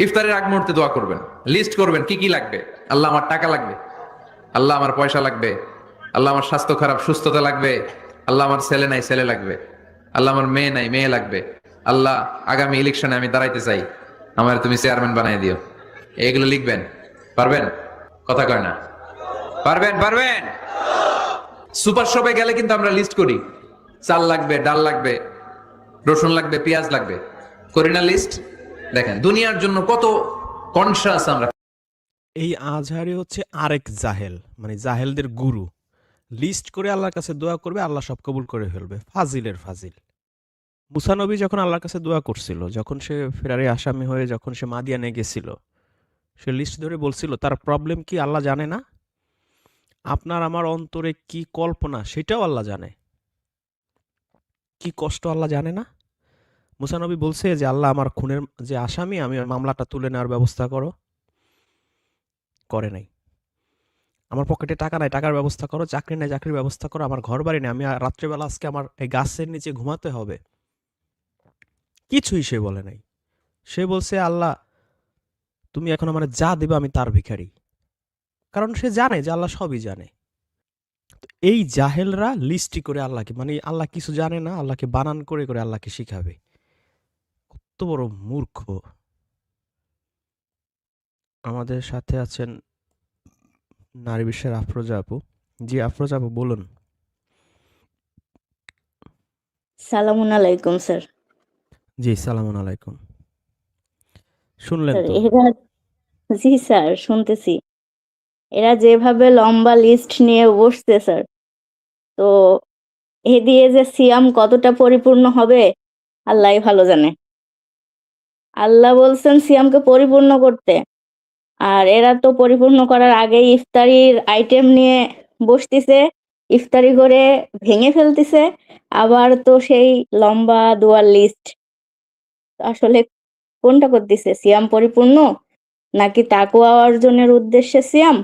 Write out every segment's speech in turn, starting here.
ইফতারের আগ মুহূর্তে দোয়া করবেন, লিস্ট করবেন কি কি লাগবে। আল্লাহ আমার টাকা লাগবে, আল্লাহ আমার পয়সা লাগবে, আল্লাহ আমার স্বাস্থ্য খারাপ সুস্থতা লাগবে, আল্লাহ আমার ছেলে নাই ছেলে লাগবে, আল্লাহ আমার মেয়ে নাই মেয়ে লাগবে, আল্লাহ আগামী ইলেকশনে আমি দাঁড়াইতে চাই, আমার তুমি চেয়ারম্যান বানাই দিও। এগুলো লিখবেন, পারবেন? কথা কয় না, পারবেন? পারবেন? সুপার শপে গেলে কিন্তু আমরা লিস্ট করি, চাল লাগবে, ডাল লাগবে, রসুন লাগবে, পেঁয়াজ লাগবে, করি না লিস্ট? দেখেন দুনিয়ার জন্য কত কনসাস আমরা। এই আজহারি হচ্ছে আরেক জাহেল, মানে জাহেলদের গুরু। লিস্ট করে আল্লাহর কাছে দোয়া করবে, আল্লাহ সব কবুল করে ফেলবে। ফাজিলের ফাজিল। মুসা নবী যখন আল্লাহর কাছে দোয়া করছিল, যখন সে ফেরারি আসামি হয়ে যখন সে মাদিয়ানে গেছিল, সে লিস্ট ধরে বলছিল তার প্রবলেম কি আল্লাহ জানে না? আপনার আমার অন্তরে কি কল্পনা সেটাও আল্লাহ জানে। কি কষ্ট আল্লাহ জানে না? মুসা নবী বলছে যে আল্লাহ আমার খুনের যে আসামি, আমি ওর মামলাটা তুলে নেওয়ার ব্যবস্থা করো। করে নাই। আমার পকেটে টাকা নাই, টাকার ব্যবস্থা করো। চাকরি নাই, চাকরির ব্যবস্থা করো। আমার ঘর বাড়ি নেই, আমি রাত্রেবেলা আজকে আমার এই গাছের নিচে ঘুমাতে হবে। কিছুই সে বলে নাই। সে বলছে আল্লাহ তুমি এখন আমার যা দেবে আমি তার ভিখারি। কারণ সে জানে যে আল্লাহ সবই জানে। এই জাহেলরা লিস্টি করে আল্লাহকে, মানে আল্লাহ কিছু জানে না, আল্লাহকে বানান করে করে আল্লাহকে শিখাবে। কত বড় মূর্খ। আমাদের সাথে আছেন নারী বিশ্বের আফরোজা আপু। জি আফরোজা আপু বলুন। সালামুন আলাইকুম স্যার। জি সালামুন আলাইকুম। শুনলেন স্যার তো? এরা, জি স্যার শুনতেছি। এরা যেভাবে লম্বা লিস্ট নিয়ে বসছে স্যার, তো এ দিয়ে যে সিয়াম কতটা পরিপূর্ণ হবে আল্লাহই ভালো জানে। আল্লাহ বলছেন সিয়ামকে পরিপূর্ণ করতে, আর এরা তো পরিপূর্ণ করার আগেই ইফতারির আইটেম নিয়ে বসতিছে, ইফতারি করে ভেঙে ফেলতিছে, আবার তো সেই লম্বা দোয়ার লিস্ট। আসলে কোনটা করতেছে, সিয়াম পরিপূর্ণ নাকি তাকওয়া অর্জনের উদ্দেশ্যে সিয়াম,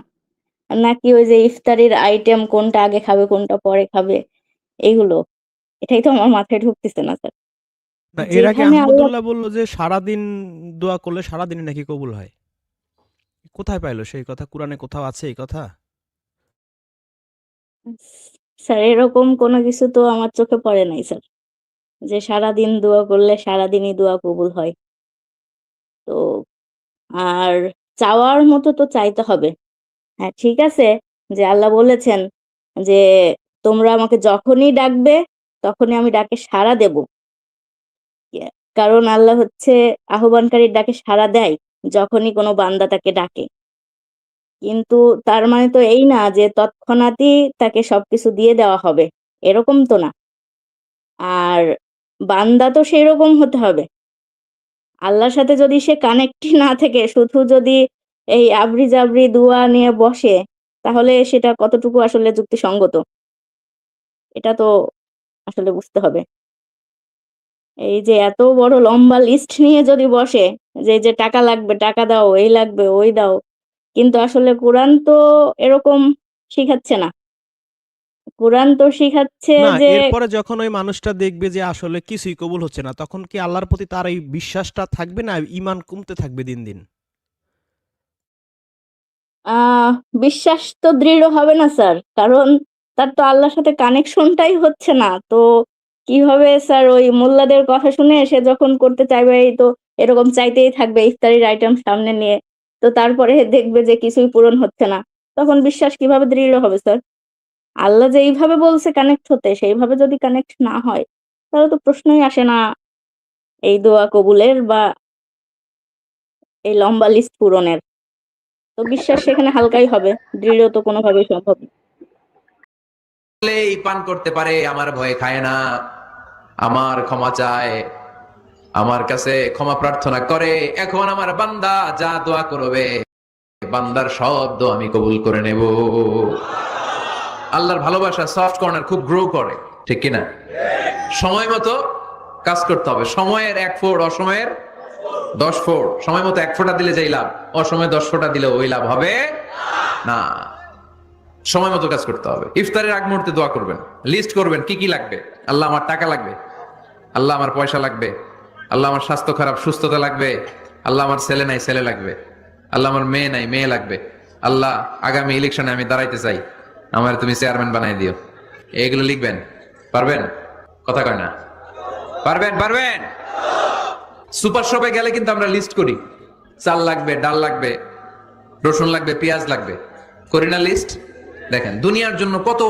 নাকি ওই যে ইফতারির আইটেম কোনটা আগে খাবে কোনটা পরে খাবে এইগুলো? এটাই তো আমার মাথায় ঢুকতেছে না স্যার। না, এর আগে যেখানে আল্লাহ, আহমদুল্লাহ বলল যে সারাদিন দোয়া করলে সারাদিনই নাকি কবুল হয়। কোথায় পাইলো সেই কথা? কোরআনে কোথাও আছে এই কথা? স্যার এরকম কোনো কিছু তো আমার চোখে পড়ে নাই স্যার, যে সারাদিন দোয়া করলে সারাদিনই দোয়া কবুল হয়। তো আর চাওয়ার মতো তো চাইতে হবে। হ্যাঁ ঠিক আছে, যে আল্লাহ বলেছেন যে তোমরা আমাকে যখনই ডাকবে তখনই আমি ডাকে সাড়া দেব। কারণ আল্লাহ হচ্ছে আহ্বানকারীর ডাকে সাড়া দেয় যখনই কোনো বান্দা তাকে ডাকে। কিন্তু তার মানে তো এই না যে তৎক্ষণাৎই তাকে সবকিছু দিয়ে দেওয়া হবে, এরকম তো না। আর বান্দা তো সেই রকম হতে হবে। আল্লাহর সাথে যদি সে কানেক্টই না থেকে শুধু যদি এই আবরি জাবরি দুয়া নিয়ে বসে, তাহলে সেটা কতটুকু আসলে যুক্তিসঙ্গত, এটা তো আসলে বুঝতে হবে। এই যে এত বড় লম্বা লিস্ট নিয়ে যদি বসে, যে টাকা লাগবে টাকা দাও, এই লাগবে ওই দাও, কিন্তু আসলে কোরআন তো এরকম শিখাচ্ছে না। কোরআন তো শিখাচ্ছে না, যে এরপরে যখন ওই মানুষটা দেখবে যে আসলে কিছুই কবুল হচ্ছে না, তখন কি আল্লাহর প্রতি তার এই বিশ্বাসটা থাকবে না ঈমান কমতে থাকবে দিন দিন? আহ বিশ্বাস তো দৃঢ় হবে না স্যার, কারণ তার তো আল্লাহর সাথে কানেকশনটাই হচ্ছে না। তো কিভাবে স্যার ওই মোল্লাদের কথা শুনে সে যখন করতে চাইবে, এই তো এরকম চাইতেই থাকবে ইফতারির আইটেম সামনে নিয়ে, তো তারপরে দেখবে যে কিছুই পূরণ হচ্ছে না, তখন বিশ্বাস কিভাবে দৃঢ় হবে স্যার? আল্লাহ যে এইভাবে বলছে কানেক্ট হতে, সেইভাবে যদি কানেক্ট না হয় তাহলে তো প্রশ্নই আসে না এই দোয়া কবুলের বা এই লম্বা লিস্ট পূরণের। তো বিশ্বাস সেখানে হালকাই হবে, দৃঢ় তো কোনোভাবেই সম্ভব না। এই পান করতে পারে, আমার ভয়ে খায় না, আমার ক্ষমা চায়, আমার কাছে ক্ষমা প্রার্থনা করে, এখন আমার বান্দা যা দোয়া করবে বান্দার সব দোয়া আমি কবুল করে নেব। আল্লাহর ভালোবাসা সফট কর্নার খুব গ্রো করে, ঠিক কিনা? সময় মতো কাজ করতে হবে। সময়ের 1 ফোঁট, অসময়ের 10 ফোঁট। সময় মতো 1 ফোঁটা দিলে যেই লাভ, অসময়ে 10 ফোঁটা দিলে ওই লাভ হবে না। সময় মতো কাজ করতে হবে। ইফতারের আগ মুহূর্তে দোয়া করবেন, লিস্ট করবেন কি কি লাগবে। আল্লাহ আমার টাকা লাগবে, আল্লাহ আমার পয়সা লাগবে, আল্লাহ আমার স্বাস্থ্য খারাপ সুস্থতা লাগবে, আল্লাহ আমার ছেলে নাই, ছেলে লাগবে। আল্লাহ আমার মেয়ে নাই, মেয়ে লাগবে। আল্লাহ আগামী ইলেকশনে আমি দাঁড়াইতে চাই, আমার তুমি চেয়ারম্যান বানাই দিও। এগুলো লিখবেন, পারবেন? কথা কয় না, পারবেন? পারবেন? সুপার শপে গেলে কিন্তু আমরা লিস্ট করি, চাল লাগবে, ডাল লাগবে, রসুন লাগবে, পেঁয়াজ লাগবে, করি না লিস্ট? দেখেন দুনিয়ার জন্য কত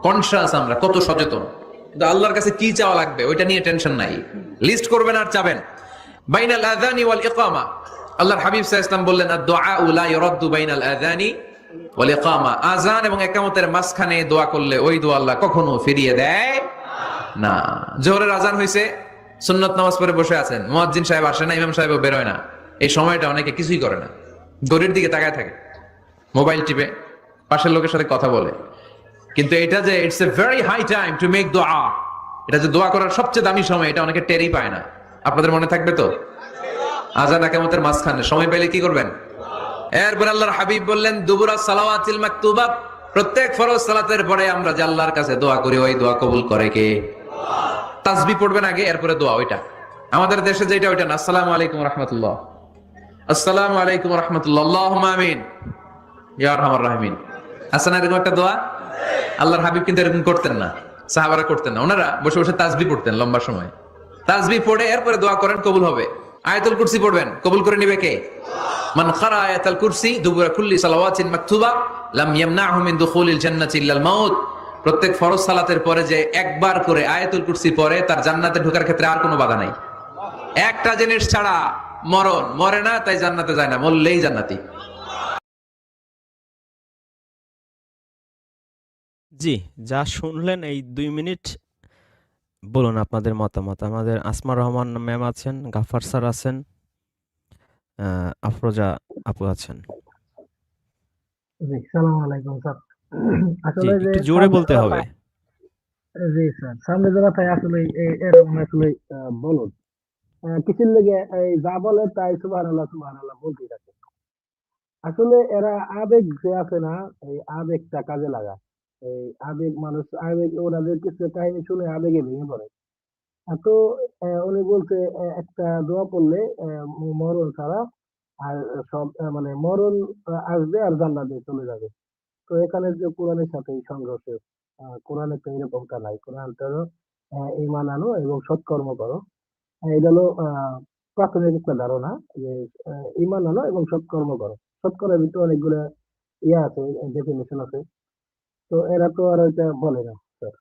কনসাস আমরা, কত সচেতন। কিন্তু আল্লাহর কাছে কি চাওয়া লাগবে ওইটা নিয়ে টেনশন নাই, লিস্ট করবেন আর চাবেন। বাইনাল আযানি ওয়াল ইকামা, আল্লাহর হাবিব সাল্লাল্লাহু আলাইহি ওয়াসাল্লাম বললেন আদ-দুআউ লা ইউরাদ্দু বাইনাল আযানি ওয়াল ইকামা, আযান এবং ইকামতের মাঝখানে দোয়া করলে ওই দোয়া আল্লাহ কখনো ফিরিয়ে দেয় না। জোহরের আজান হয়েছে, সুন্নত নামাজ পড়ে বসে আছেন, মুয়াজ্জিন সাহেব আসে না, ইমাম সাহেবও বের হয় না, এই সময়টা অনেকে কিছুই করে না, ঘড়ির দিকে তাকায় থাকে, মোবাইল টিপে, পাশের লোকের সাথে কথা বলে। কিন্তু এটা যে it's a very high time to make দোয়া, এটা যে দোয়া করার সবচেয়ে দামি সময়, এটা অনেকে টেরই পায় না। আপনাদের মনে থাকবে তো? আজান ইকামতের মাঝখানে সময় পেলে কি করবেন? এরপর আল্লাহর হাবিব বললেন দুবুরা সালাওয়াতিল মাকতুবা, প্রত্যেক ফরজ সালাতের পরে আমরা যে আল্লাহর কাছে দোয়া করি, ওই দোয়া কবুল করে কে? তাসবিহ পড়বেন আগে, এরপরে দোয়া। ওইটা আমাদের দেশে যেটা, ওইটা না। আসসালামু আলাইকুম রাহমাতুল্লাহ, আসসালামু আলাইকুম রাহমাতুল্লাহ, আল্লাহুম্মা আমিন ইয়া আরহামার রাহিমিন। আসলে এরকম একটা দোয়া আল্লাহর হাবিব কিন্তু এরকম করতেন না, সাহাবারা করতেন না। ওনারা বসে বসে তাসবিহ পড়তেন লম্বা সময়, তাসবিহ পড়ে এরপরে দোয়া করেন, কবুল হবে। আয়াতুল কুরসি পড়বেন, কবুল করে নিবে কে? মান ক্বারা আয়াতুল কুরসি দুবুরা কুল্লি সালাওয়াতিন মাকতুবা লাম ইয়ামনাহু মিন দুখুলিল জান্নাতি ইল্লাল মাউত। প্রত্যেক ফরজ সালাতের পরে যে একবার করে আয়াতুল কুরসি পড়ে, তার জান্নাতে ঢোকার ক্ষেত্রে আর কোনো বাধা নাই। একটা জিনিস ছাড়া, মরণ, মরে না তাই জান্নাতে যায় না, মরলেই জান্নাতি। জি, যা শুনলেন এই 2 মিনিট, বলুন আপনাদের মতামত। আমাদের আসমা রহমান ম্যাম আছেন, গাফফার স্যার আছেন, আফরোজা আপু আছেন। জি, সালাম আলাইকুম স্যার। জি, আসলে যে একটু জোরে বলতে হবে। জি স্যার, সামনে যে কথায় আসলে এরকম আসলে বলুন কিছুর লেগে এই যা বলে তাই সুবহানাল্লাহ সুবহানাল্লাহ বলতেই থাকে। আসলে এরা আবেগ যে আছে না, এই আবেগটা কাজে লাগায়। এই আবেগ, মানুষ আবেগ, ওনাদের কিছু কাহিনী শুনে আবেগে ভেঙে পড়ে। তো উনি বলছে একটা দোয়া করলে মরণ ছাড়া আর সব মানে মরণ আসবে আর জান্নাতে চলে যাবে। তো এখানে যে কোরআনের সাথে এই সংঘর্ষ, কোরআনে তো এরকমটা নাই। কোরআনটা হলো ঈমান আনো এবং সৎকর্ম করো। এটা হলো প্রাথমিক একটা ধারণা যে ঈমান আনো এবং সৎকর্ম করো। সৎকর্মের ভিতরে অনেকগুলো ইয়ে আছে, ডেফিনিশন আছে। তো এরা তো আর ওইটা বলে না স্যার।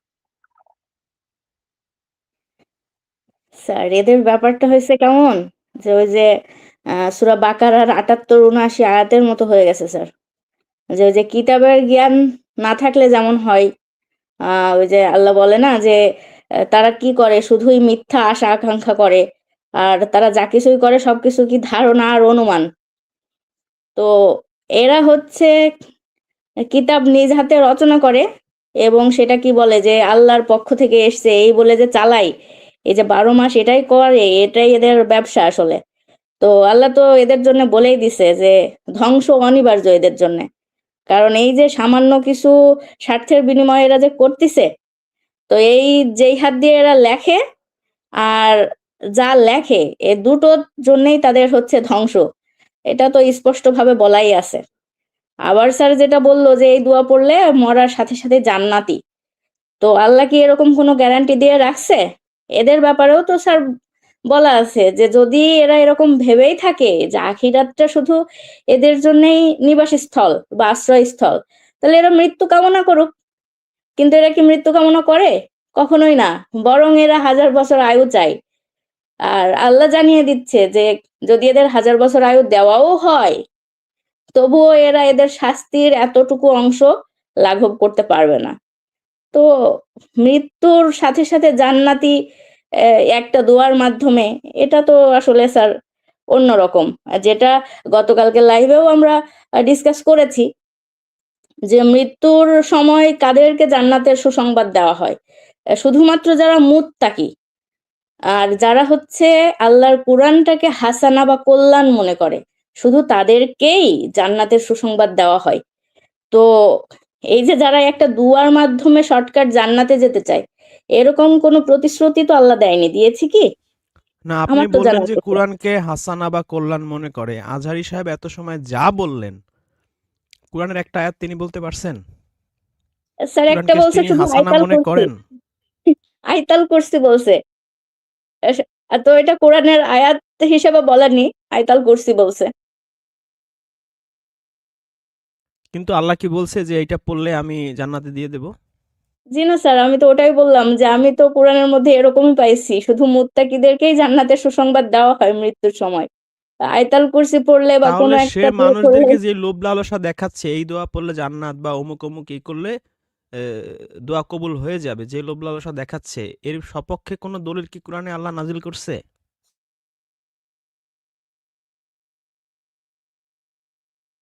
স্যার এদের ব্যাপারটা হয়েছে কেমন, যে ওই যে সূরা বাকারার ৭৮-৭৯ আয়াতের মতো হয়ে গেছে স্যার। যে ওই যে কিতাবের জ্ঞান না থাকলে যেমন হয়, ওই যে আল্লাহ বলে না যে তারা কি করে, শুধুই মিথ্যা আশা আকাঙ্ক্ষা করে, আর তারা যা কিছুই করে সবকিছু কি ধারণা আর অনুমান। তো এরা হচ্ছে কিতাব নিজ হাতে রচনা করে এবং সেটা কি বলে যে আল্লাহর পক্ষ থেকে এসছে এই বলে যে চালাই, এই যে 12 মাস এটাই করে, এটাই এদের ব্যবসা আসলে। তো আল্লাহ তো এদের জন্য বলেই দিছে যে ধ্বংস অনিবার্য এদের জন্য। কারণ এই যে সামান্য কিছু স্বার্থের বিনিময়ে এরা যে করতেছে, তো এই যেই হাত দিয়ে এরা লেখে আর যা লেখে, এ দুটোর জন্যই তাদের হচ্ছে ধ্বংস। এটা তো স্পষ্টভাবে বলাই আছে। আবার স্যার যেটা বললো যে এই দোয়া পড়লে মরার সাথে সাথে জান্নাতি, তো আল্লাহ কি এরকম কোনো গ্যারান্টি দিয়ে রাখছে? এদের ব্যাপারেও তো স্যার বলা আছে যে যদি এরা এরকম ভেবেই থাকে যে আখিরাতটা শুধু এদের জন্যই নিবাসস্থল বা আশ্রয়স্থল, তাহলে এরা মৃত্যু কামনা করুক। কিন্তু এরা কি মৃত্যু কামনা করে? কখনোই না, বরং এরা 1000 বছর আয়ু চায়। আর আল্লাহ জানিয়ে দিচ্ছে যে যদি এদের 1000 বছর আয়ু দেওয়াও হয়, তবুও এরা এদের শাস্তির এতটুকু অংশ লাঘব করতে পারবে না। তো মৃত্যুর সাথে সাথে জান্নাতি একটা দোয়ার মাধ্যমে, এটা তো আসলে স্যার অন্যরকম। যেটা গতকালকে লাইভেও আমরা ডিসকাস করেছি যে মৃত্যুর সময় কাদেরকে জান্নাতের সুসংবাদ দেওয়া হয়, শুধুমাত্র যারা মুত্তাকি আর যারা হচ্ছে আল্লাহর কোরআনটাকে হাসানা বা কল্যাণ মনে করে, শুধু তাদেরকেই জান্নাতের সুসংবাদ দেওয়া হয়। তো এই যে যারা একটা দুয়ার মাধ্যমে শর্টকাট জান্নাতে যেতে চায়, এরকম কোনো প্রতিশ্রুতি তো আল্লাহ দেয়নি, দিয়েছি কি? না, আপনি আমার তো জানা বললেন যে আছে স্যার। কোরআনকে হাসানা বা কল্যাণ মনে করে। আজহারী সাহেব এত সময় যা বললেন, কোরআনের একটা আয়াত তিনি বলতে পারছেন? স্যার একটা কোরআনকে বলছে তিনি শুধু হাসানা আইতাল মনে কুরসি, করেন? আইতাল কুরসি বলছে। তো এটা কোরআনের আয়াত হিসেবে বলেনি, আইতাল কুরসি বলছে। কিন্তু আল্লাহ কি বলছে যে এইটা পড়লে আমি জান্নাতে দিয়ে দেব? জি না স্যার, আমি তো ওটাই বললাম যে আমি তো কোরআনের মধ্যে এরকমই পাইছি, শুধু মুত্তাকিদেরকেই জান্নাতের সুসংবাদ দেওয়া হয় মৃত্যুর সময়। আয়তাল কুরসি পড়লে বা তাহলে কোনো সে একটা দোয়া পড়লে। মানুষদেরকে যে লোভ লালসা দেখাচ্ছে, এই দোয়া পড়লে জান্নাত বা অমুক অমুক এই করলে এ, দোয়া কবুল হয়ে যাবে, যে লোভ লালসা দেখাচ্ছে, এর সপক্ষে কোনো দলিল কি কোরআনে আল্লাহ নাজিল করছে?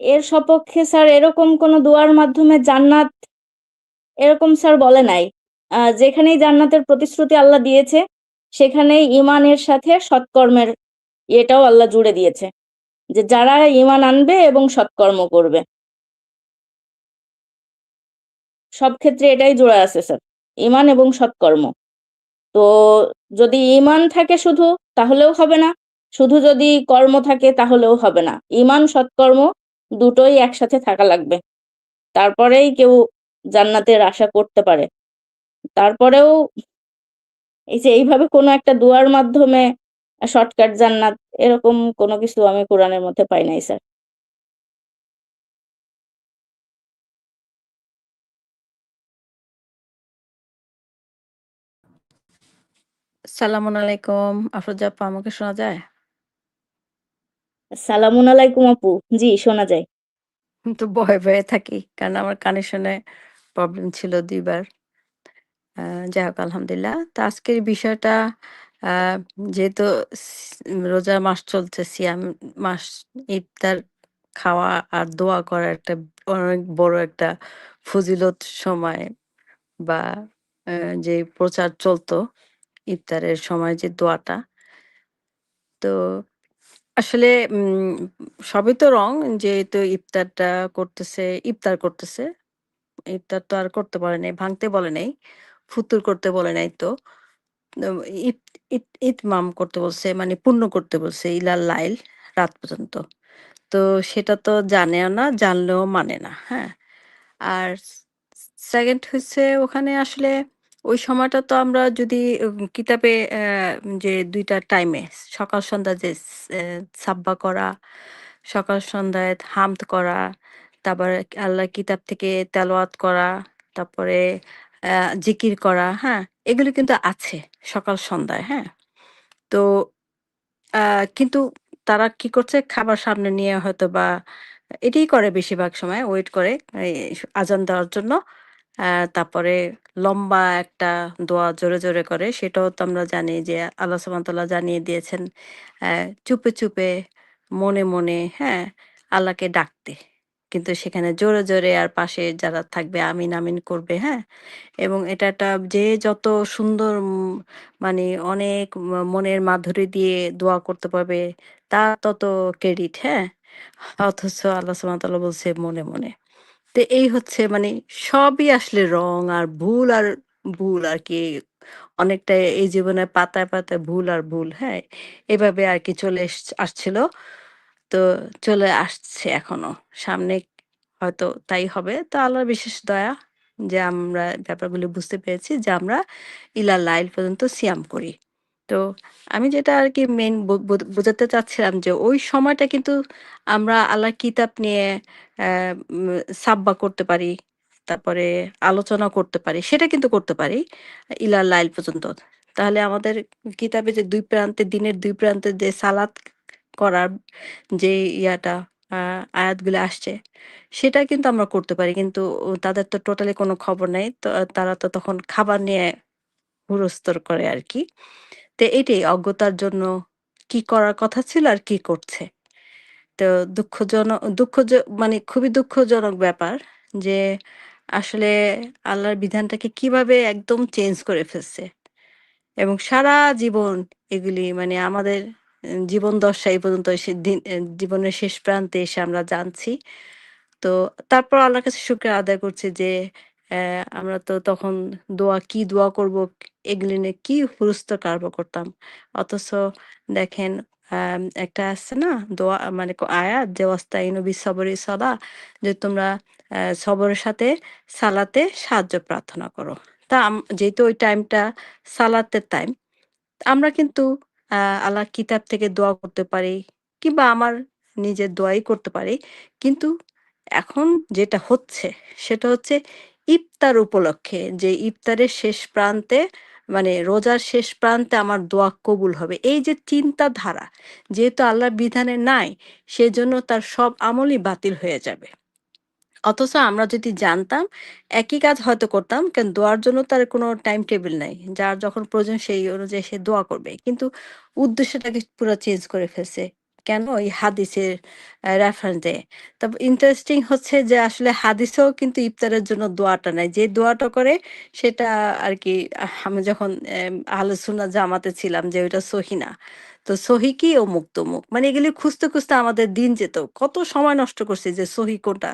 এর সপক্ষে স্যার এরকম কোনো দোয়ার মাধ্যমে জান্নাত, এরকম স্যার বলে নাই। যেখানেই জান্নাতের প্রতিশ্রুতি আল্লাহ দিয়েছে, সেখানেই ইমানের সাথে সৎকর্মের এটাও আল্লাহ জুড়ে দিয়েছে, যে যারা ইমান আনবে এবং সৎকর্ম করবে, সব ক্ষেত্রে এটাই জোড়া আছে স্যার, ইমান এবং সৎকর্ম। তো যদি ইমান থাকে শুধু, তাহলেও হবে না, শুধু যদি কর্ম থাকে তাহলেও হবে না। ইমান সৎকর্ম দুটোই একসাথে থাকা লাগবে, তারপরেই কেউ জান্নাতের আশা করতে পারে। তারপরেও এই যে এইভাবে কোনো একটা দুয়ার মাধ্যমে শর্টকাট জান্নাত, এরকম কোনো কিছু আমি কোরআনের মধ্যে পাই নাই স্যার। সালামুন আলাইকুম। আফরোজা আপা, আমাকে শোনা যায়? সালামুন আলাইকুম আপু, জি শোনা যায়। তো ভয়ে ভয়ে থাকি, কারণ আমার কানেকশনে প্রবলেম ছিল ২ বার। যাই হোক আলহামদুলিল্লাহ। তো আজকের বিষয়টা, আ যেহেতু রোজা মাস চলছে, সিয়াম মাস, ইফতার খাওয়া আর দোয়া করা একটা অনেক বড় একটা ফজিলত সময়, বা আ যে প্রচার চলতো ইফতারের সময় যে দোয়াটা। তো আসলে সবই তো রং, যেহেতু ইফতার করতেছে। ইফতার তো আর করতে বলে নাই, ভাঙতে বলে নাই, ফুতুর করতে বলে নাই তো। তো ইত ইত ইতমাম করতে বলছে, মানে পূর্ণ করতে বলছে ইলাল লাইল, রাত পর্যন্ত। তো সেটা তো জানেও না, জানলেও মানে না, হ্যাঁ? আর সেকেন্ড হচ্ছে, ওখানে আসলে ওই সময়টা তো আমরা যদি কিতাবে যে ২ টা টাইমে সকাল সন্ধ্যা যে সাব্বাহ করা, সকাল সন্ধ্যায় হামদ করা, তারপরে আল্লাহর কিতাব থেকে তেলাওয়াত করা, তারপরে আ জিকির করা, হ্যাঁ? এগুলো কিন্তু আছে সকাল সন্ধ্যায়, হ্যাঁ? তো আ কিন্তু তারা কি করছে? খাবার সামনে নিয়ে হয়তোবা এটাই করে বেশিরভাগ সময়, ওয়েট করে এই আজান দেওয়ার জন্য। আ তারপরে লম্বা একটা দোয়া জোরে, জোরে করে। সেটাও তো আমরা জানি যে আল্লাহ সুবহানাহু ওয়া তাআলা জানিয়ে দিয়েছেন, অ্যা চুপে, চুপে মনে, মনে, হ্যাঁ? আল্লাহকে ডাকতে। কিন্তু সেখানে জোরে, জোরে আর পাশে যারা থাকবে আমিন, আমিন করবে, হ্যাঁ? এবং এটা একটা, যে যত সুন্দর মানে অনেক মনের মাধুরী দিয়ে দোয়া করতে পারবে, তার তত ক্রেডিট, হ্যাঁ? অথচ আল্লাহ সুবহানাহু ওয়া তাআলা বলছে মনে, মনে। তো এই হচ্ছে মানে সবই আসলে রং আর ভুল আর ভুল আরকি। অনেকটা এই জীবনে পাতায়, পাতায় ভুল আর ভুল, হ্যাঁ? এভাবে আরকি চলে আসছিল। তো চলে আসছে এখনো। সামনে হয়তো তাই হবে। তো আল্লাহর বিশেষ দয়া যে আমরা ব্যাপারগুলো বুঝতে পেরেছি যে আমরা ইলা লাইল পর্যন্ত সিয়াম করি। তো আমি যেটা আরকি মেইন বোঝাতে চাচ্ছিলাম যে ওই সময়টা কিন্তু আমরা আল্লাহর কিতাব নিয়ে অ্যা উম সাব্বা করতে পারি। তারপরে আলোচনা করতে পারি। সেটা কিন্তু করতে পারি ইলা লাইল পর্যন্ত। তাহলে আমাদের কিতাবে যে ২ প্রান্তে, দিনের ২ প্রান্তে যে সালাত করার যে ইয়াটা, আ আয়াতগুলো আসছে, সেটা কিন্তু আমরা করতে পারি। কিন্তু তাদের তো টোটালি কোনো খবর নাই। তো তারা তো তখন খাবার নিয়ে হুড়োস্থুল করে আরকি। তো এটাই অজ্ঞতার জন্য কি করার কথা ছিল আর কি করছে। তো দুঃখজ মানে খুবই দুঃখজনক ব্যাপার যে আসলে আল্লাহর বিধানটাকে কিভাবে একদম চেঞ্জ করে ফেলছে। এবং সারা জীবন এগুলি মানে আমাদের জীবন দশা এই পর্যন্ত এসে জীবনের শেষ প্রান্তে এসে আমরা জানছি। তো তারপর আল্লাহর কাছে শুকরিয়া আদায় করছি যে আমরা তো তখন কি দোয়া করব এগুলি নিয়ে কি হুরুস্ত কারব করতাম। অথচ দেখেন একটা আছে না দোয়া মানে আয়াত যে ওয়াস্তাইনু বিস-সবরি সালাহ, যে তোমরা সবরের সাথে সালাতে সাহায্য প্রার্থনা করো। তা যেহেতু ওই টাইমটা সালাতের টাইম, আমরা কিন্তু আ আল্লাহর কিতাব থেকে দোয়া করতে পারি কিংবা আমার নিজের দোয়াই করতে পারি। কিন্তু এখন যেটা হচ্ছে সেটা হচ্ছে ইফতার উপলক্ষে যে ইফতারের শেষ প্রান্তে মানে রোজার শেষ প্রান্তে আমার দোয়া কবুল হবে। এই যে চিন্তাধারা যেহেতু আল্লাহর বিধানে নাই, সেজন্য তার সব আমলই বাতিল হয়ে যাবে। অথচ আমরা যদি জানতাম একই কাজ হয়তো করতাম। কারণ দোয়ার জন্য তার কোনো টাইম টেবিল নাই। যার যখন প্রয়োজন সেই অনুযায়ী সে দোয়া করবে। কিন্তু উদ্দেশ্যটাকে পুরা চেঞ্জ করে ফেলছে। কেন? এই হাদিসের রেফারেন্স দিয়ে। তবে ইন্টারেস্টিং হচ্ছে যে আসলে হাদিসেও কিন্তু ইফতারের জন্য দোয়াটা নাই। যে দোয়াটা করে সেটা আরকি আমি যখন আহলে সুন্নাত জামাতে ছিলাম যে ওইটা সহি না। তো সহি কি অমুক তমুক। মানে এগুলি খুঁজতে, খুঁজতে আমাদের দিন যেত। কত সময় নষ্ট করছি যে সহি কোনটা।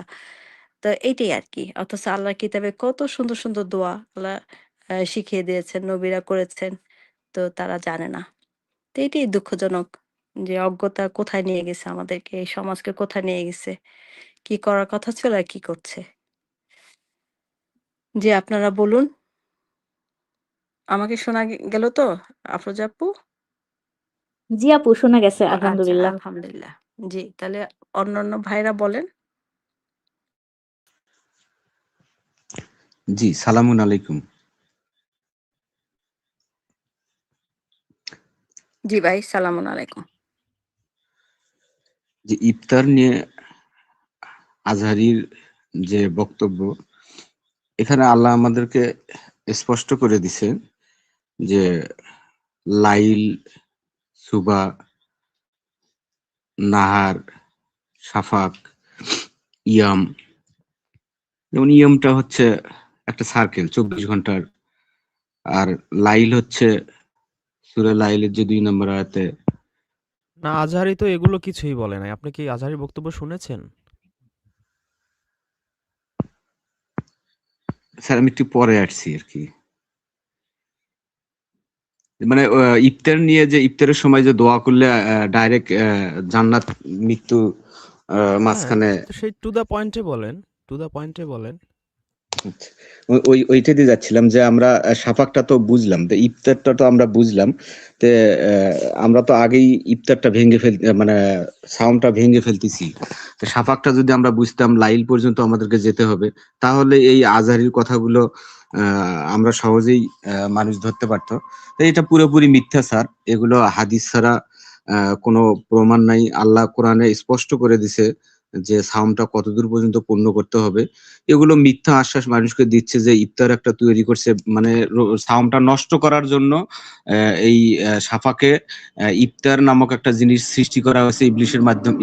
তো এইটাই আরকি। অথচ আল্লাহর কিতাবে কত সুন্দর, সুন্দর দোয়া আল্লাহ শিখিয়ে দিয়েছেন, নবীরা করেছেন। তো তারা জানে না। তো এটাই দুঃখজনক যে অজ্ঞতা কোথায় নিয়ে গেছে আমাদেরকে, এই সমাজকে কোথায় নিয়ে গেছে। কি করার কথা ছিল আর কি করছে। জি, আপনারা বলুন। আমাকে শোনা গেল তো আফরোজা আপু? জি আপু, শোনা গেছে আচ্ছা আলহামদুলিল্লাহ। আলহামদুলিল্লাহ। জি, তাহলে অন্যান্য ভাইরা বলেন। জি, সালামুন আলাইকুম। জি ভাই, সালামুন আলাইকুম। যে ইফতার নিয়ে আজহারীর যে বক্তব্য, এখানে আল্লাহ আমাদেরকে স্পষ্ট করে দিছে যে লাইল, সুবা, নাহার, শাফাক, ইয়াম। যেমন ইয়ামটা হচ্ছে একটা সার্কেল 24 ঘন্টার, আর লাইল হচ্ছে সূরা লাইলের যে 2 নম্বর আয়াতে। না, আজহারি তো এগুলো কিছুই বলে নাই। আপনি কি আজহারির বক্তব্য শুনেছেন? স্যার আমি একটু পরে আসছি আরকি। মানে ইফতার নিয়ে যে ইফতারের সময় যে দোয়া করলে ডাইরেক্ট জান্নাত মৃত্যু হ্যাঁ, মাঝখানে। তো সেই টু দ্য পয়েন্টে বলেন, টু দ্য পয়েন্টে বলেন। আচ্ছা, ওইটা দিয়ে যাচ্ছিলাম যে আমরা শাফাকটা তো বুঝলাম, তো ইফতারটা তো আমরা বুঝলাম। তে আমরা তো আগেই ইফতারটা ভেঙে মানে সাউন্ডটা ভেঙে ফেলতেছি। তো শাফাকটা যদি আমরা বুঝতাম লাইল পর্যন্ত আমাদেরকে যেতে হবে, তাহলে এই আজহারির কথাগুলো আমরা সহজেই মানুষ ধরতে পারতো। তো এটা পুরোপুরি মিথ্যা স্যার, এগুলো হাদিস ছাড়া কোনো প্রমাণ নাই। আল্লাহ কোরআনে স্পষ্ট করে দিছে যে সাউন্ডটা কতদূর পর্যন্ত পূর্ণ করতে হবে। এগুলো মিথ্যা আশ্বাস মানুষকে দিচ্ছে যে ইফতার একটা তৈরি করছে, মানে সাওমটা নষ্ট করার জন্য এই সাফাকে ইফতার নামক একটা জিনিস সৃষ্টি করা হয়েছে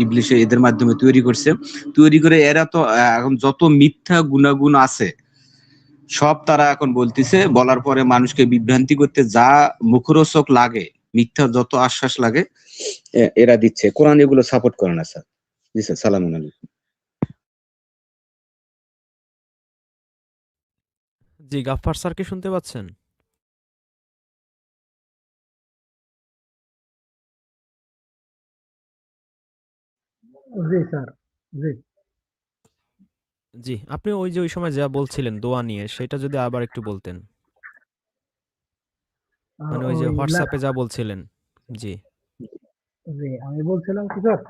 ইবলিশে এদের মাধ্যমে তৈরি করছে। তৈরি করে এরা তো এখন যত মিথ্যা গুণাগুণ আছে সব তারা এখন বলতেছে, বলার পরে মানুষকে বিভ্রান্তি করতে যা মুখরোচক লাগে, মিথ্যা যত আশ্বাস লাগে এরা দিচ্ছে। কোরআন এগুলো সাপোর্ট করে না স্যার। জি স্যার, সালাম আলাইকুম। জি, গাফফার স্যার কি শুনতে পাচ্ছেন? জি স্যার। জি। জি, আপনি ওই যে ওই সময় যা বলছিলেন দোয়া নিয়ে, সেটা যদি আবার একটু বলতেন। মানে ওই যে ওই হোয়াটসঅ্যাপে যা বলছিলেন। জি। জি, আমি বলছিলাম কি স্যার,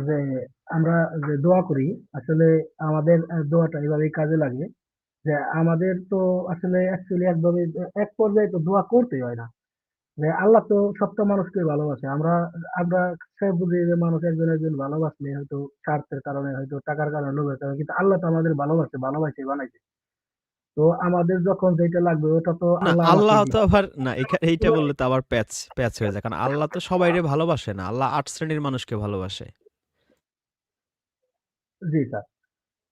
যে আমরা যে দোয়া করি, আসলে আমাদের দোয়াটা এভাবেই কাজে লাগে যে আমাদের তো আসলে অ্যাকচুয়ালি একভাবে এক পর্যায়ে তো দোয়া করতেই হয় না। যে আল্লাহ তো সবটা মানুষকে ভালোবাসে। আমরা আমরা সে বুঝি যে মানুষ একজন একজন ভালোবাসলে হয়তো স্বার্থের কারণে, হয়তো টাকার কারণে, লোভের কারণে, কিন্তু আল্লাহ তো আমাদের ভালোবাসে বানাইছে। তো আমাদের যখন যেটা লাগবে ওটা তো না, আল্লাহ আমাকে আল্লাহ তো দিবে। আবার না, এইটা বললে তো আবার প্যাচ প্যাচ হয়ে যায়। কারণ আল্লাহ তো সবাইরে ভালোবাসে না। আল্লাহ ৮ শ্রেণীর মানুষকে ভালোবাসে। জি স্যার।